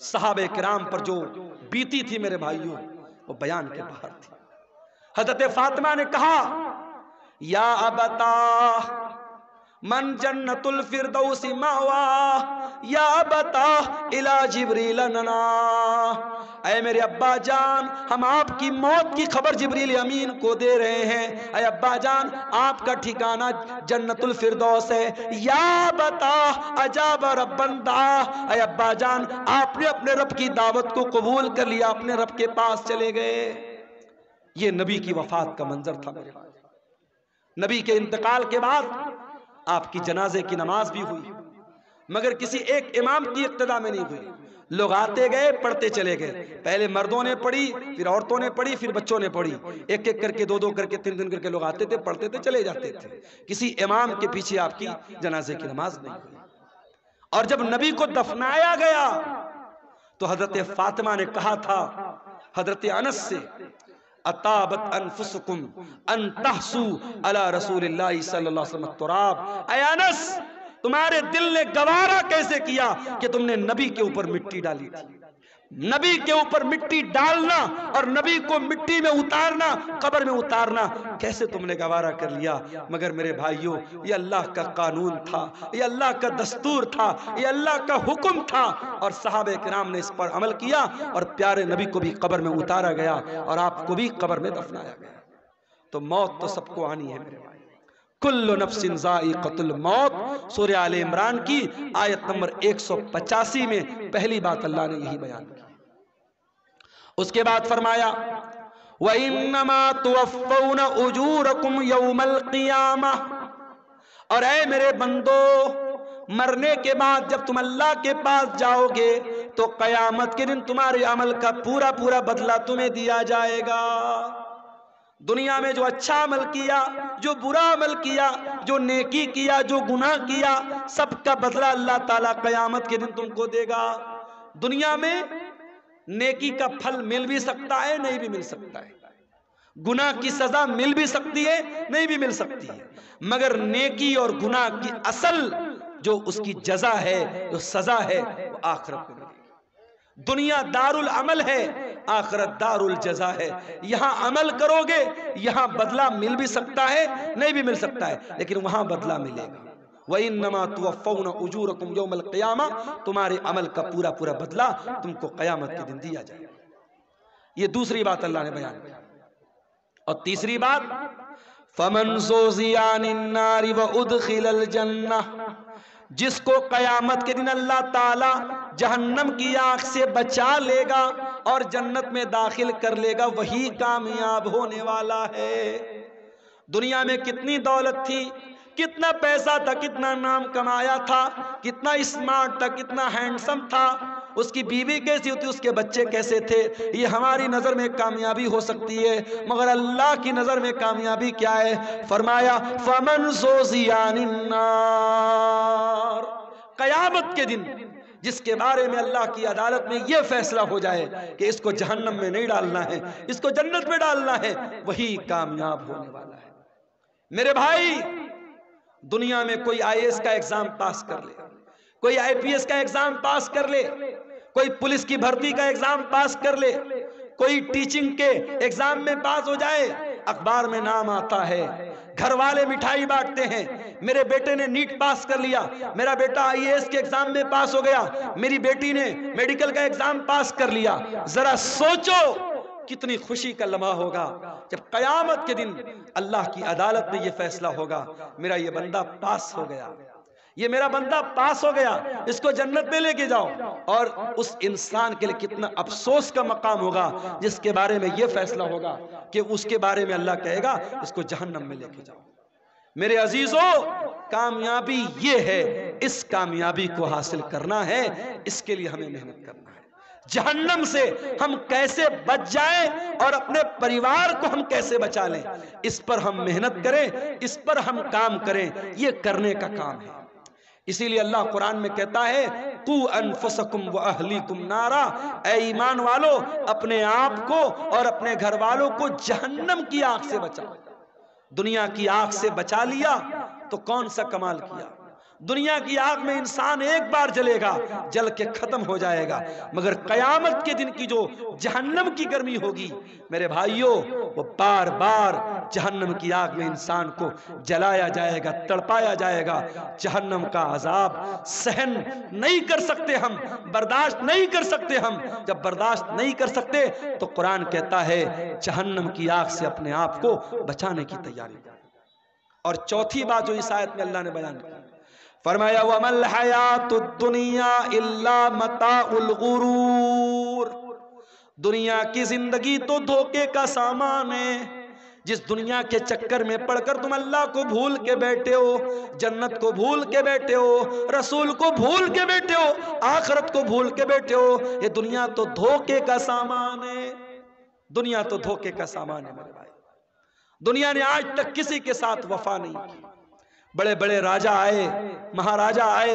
صحابہ کرام پر جو بیتی تھی میرے بھائیوں وہ بیان کے باہر تھی۔ حضرت فاطمہ نے کہا یا ابتا من جنت الفردوس مأوا یا ابتا الی جبریل ننا، اے میرے ابا جان ہم آپ کی موت کی خبر جبریل امین کو دے رہے ہیں، اے ابا جان آپ کا ٹھکانہ جنت الفردوس ہے، یا بتا اجاب ربن دعا، اے ابا جان آپ نے اپنے رب کی دعوت کو قبول کر لیا، اپنے رب کے پاس چلے گئے۔ یہ نبی کی وفات کا منظر تھا میرے بھائی۔ نبی کے انتقال کے بعد آپ کی جنازے کی نماز بھی ہوئی، مگر کسی ایک امام کی اقتداء میں نہیں ہوئی، لوگ آتے گئے پڑھتے چلے گئے، پہلے مردوں نے پڑھی پھر عورتوں نے پڑھی پھر بچوں نے پڑھی، ایک ایک کر کے دو دو کر کے تین کر کے لوگ آتے تھے پڑھتے تھے چلے جاتے تھے، کسی امام کے پیچھے آپ کی جنازے کی نماز نہیں ہوئی۔ اور جب نبی کو دفنایا گیا تو حضرت فاطمہ نے کہا تھا حضرت انس سے اطابت انفسکم ان تحسو علی رسول اللہ صلی اللہ علیہ وسلم التراب، اے انس تمہارے دل نے گوارا کیسے کیا کہ تم نے نبی کے اوپر مٹی ڈالی تھی؟ نبی کے اوپر مٹی ڈالنا اور نبی کو مٹی میں اتارنا، قبر میں اتارنا کیسے تم نے گوارا کر لیا؟ مگر میرے بھائیوں یہ اللہ کا قانون تھا، یہ اللہ کا دستور تھا، یہ اللہ کا حکم تھا، اور صحابہ کرام نے اس پر عمل کیا اور پیارے نبی کو بھی قبر میں اتارا گیا اور آپ کو بھی قبر میں دفنایا گیا۔ تو موت تو سب کو آنی ہے میرے بھائی، کل نفس ذائقۃ الموت، سورہ آل عمران کی آیت نمبر 185 میں پہلی بات اللہ نے یہی بیان کی۔ اس کے بعد فرمایا وَإِنَّمَا تُوَفَّوْنَ أُجُورَكُمْ يَوْمَ الْقِيَامَةِ، اور اے میرے بندو مرنے کے بعد جب تم اللہ کے پاس جاؤ گے تو قیامت کے دن تمہارے عمل کا پورا پورا بدلہ تمہیں دیا جائے گا۔ دنیا میں جو اچھا عمل کیا، جو برا عمل کیا، جو نیکی کیا، جو گناہ کیا، سب کا بدلہ اللہ تعالیٰ قیامت کے دن تم کو دے گا۔ دنیا میں نیکی کا پھل مل بھی سکتا ہے نہیں بھی مل سکتا ہے، گناہ کی سزا مل بھی سکتی ہے نہیں بھی مل سکتی ہے، مگر نیکی اور گناہ کی اصل جو اس کی جزا ہے، جو سزا ہے، وہ آخرت میں ملے گی۔ دنیا دار العمل ہے، آخرت دار الجزا ہے۔ یہاں عمل کرو گے یہاں بدلہ مل بھی سکتا ہے نہیں بھی مل سکتا ہے، لیکن وہاں بدلہ ملے گا۔ وَإِنَّمَا تُوَفَّوْنَ أُجُورَكُمْ يَوْمَ الْقِيَامَةِ، تمہارے عمل کا پورا پورا بدلہ تم کو قیامت کے دن دیا جائے گا۔ یہ دوسری بات اللہ نے بیان کی۔ اور تیسری بات فمن زوزی عن النار وادخل الجنہ، جس کو قیامت کے دن اللہ تعالی جہنم کی آگ سے بچا لے گا اور جنت میں داخل کر لے گا، وہی کامیاب ہونے والا ہے۔ دنیا میں کتنی دولت تھی، کتنا پیسہ تھا، کتنا نام کمایا تھا، کتنا اسمارٹ تھا، کتنا ہینڈسم تھا، اس کی بیوی کیسی ہوتی، اس کے بچے کیسے تھے، یہ ہماری نظر میں کامیابی ہو سکتی ہے، مگر اللہ کی نظر میں کامیابی کیا ہے؟ فرمایا فَمَنْ زُحْزِحَ عَنِ النَّارِ، قیامت کے دن جس کے بارے میں اللہ کی عدالت میں یہ فیصلہ ہو جائے کہ اس کو جہنم میں نہیں ڈالنا ہے، اس کو جنت میں ڈالنا ہے، وہی کامیاب ہونے والا ہے۔ میرے بھائی، دنیا میں کوئی آئی اے ایس کا ایگزام پاس کر لے، کوئی آئی پی ایس کا ایگزام پاس کر لے، کوئی پولیس کی بھرتی کا ایگزام پاس کر لے، کوئی ٹیچنگ کے ایگزام میں پاس ہو جائے، اخبار میں نام آتا ہے، گھر والے مٹھائی بانٹتے ہیں، میرے بیٹے نے نیٹ پاس کر لیا، میرا بیٹا آئی اے ایس کے ایگزام میں پاس ہو گیا، میری بیٹی نے میڈیکل کا ایگزام پاس کر لیا۔ ذرا سوچو کتنی خوشی کا لمحہ ہوگا جب قیامت کے دن اللہ کی عدالت میں یہ فیصلہ ہوگا، میرا یہ بندہ پاس ہو گیا، یہ میرا بندہ پاس ہو گیا، اس کو جنت میں لے کے جاؤ۔ اور اس انسان کے لیے کتنا افسوس کا مقام ہوگا جس کے بارے میں یہ فیصلہ ہوگا کہ اس کے بارے میں اللہ کہے گا اس کو جہنم میں لے کے جاؤ۔ میرے عزیزو، کامیابی یہ ہے، اس کامیابی کو حاصل کرنا ہے، اس کے لیے ہمیں محنت کرنا ہے۔ جہنم سے ہم کیسے بچ جائیں اور اپنے پریوار کو ہم کیسے بچا لیں، اس پر ہم محنت کریں، اس پر ہم کام کریں، یہ کرنے کا کام ہے۔ اسی لیے اللہ قرآن میں کہتا ہے قُوْ أَنفُسَكُمْ وَأَهْلِيكُمْ نَارًا، اے ایمان والو اپنے آپ کو اور اپنے گھر والوں کو جہنم کی آگ سے بچاؤ۔ دنیا کی آگ سے بچا لیا تو کون سا کمال کیا؟ دنیا کی آگ میں انسان ایک بار جلے گا، جل کے ختم ہو جائے گا، مگر قیامت کے دن کی جو جہنم کی گرمی ہوگی میرے بھائیوں، وہ بار بار جہنم کی آگ میں انسان کو جلایا جائے گا، تڑپایا جائے گا۔ جہنم کا عذاب سہن نہیں کر سکتے ہم، برداشت نہیں کر سکتے ہم۔ جب برداشت نہیں کر سکتے تو قرآن کہتا ہے جہنم کی آگ سے اپنے آپ کو بچانے کی تیاری۔ اور چوتھی بات جو اس آیت میں اللہ نے بیان کی، فرمایا وَمَا الْحَيَاةُ الدُّنْيَا إِلَّا مَتَاعُ الْغُرُورِ، دنیا کی زندگی تو دھوکے کا سامان ہے۔ جس دنیا کے چکر میں پڑھ کر تم اللہ کو بھول کے بیٹھے ہو، جنت کو بھول کے بیٹھے ہو، رسول کو بھول کے بیٹھے ہو، آخرت کو بھول کے بیٹھے ہو، یہ دنیا تو دھوکے کا سامان ہے۔ دنیا تو دھوکے کا سامان ہے میرے بھائی۔ دنیا نے آج تک کسی کے ساتھ وفا نہیں کی۔ بڑے بڑے راجہ آئے، مہاراجہ آئے،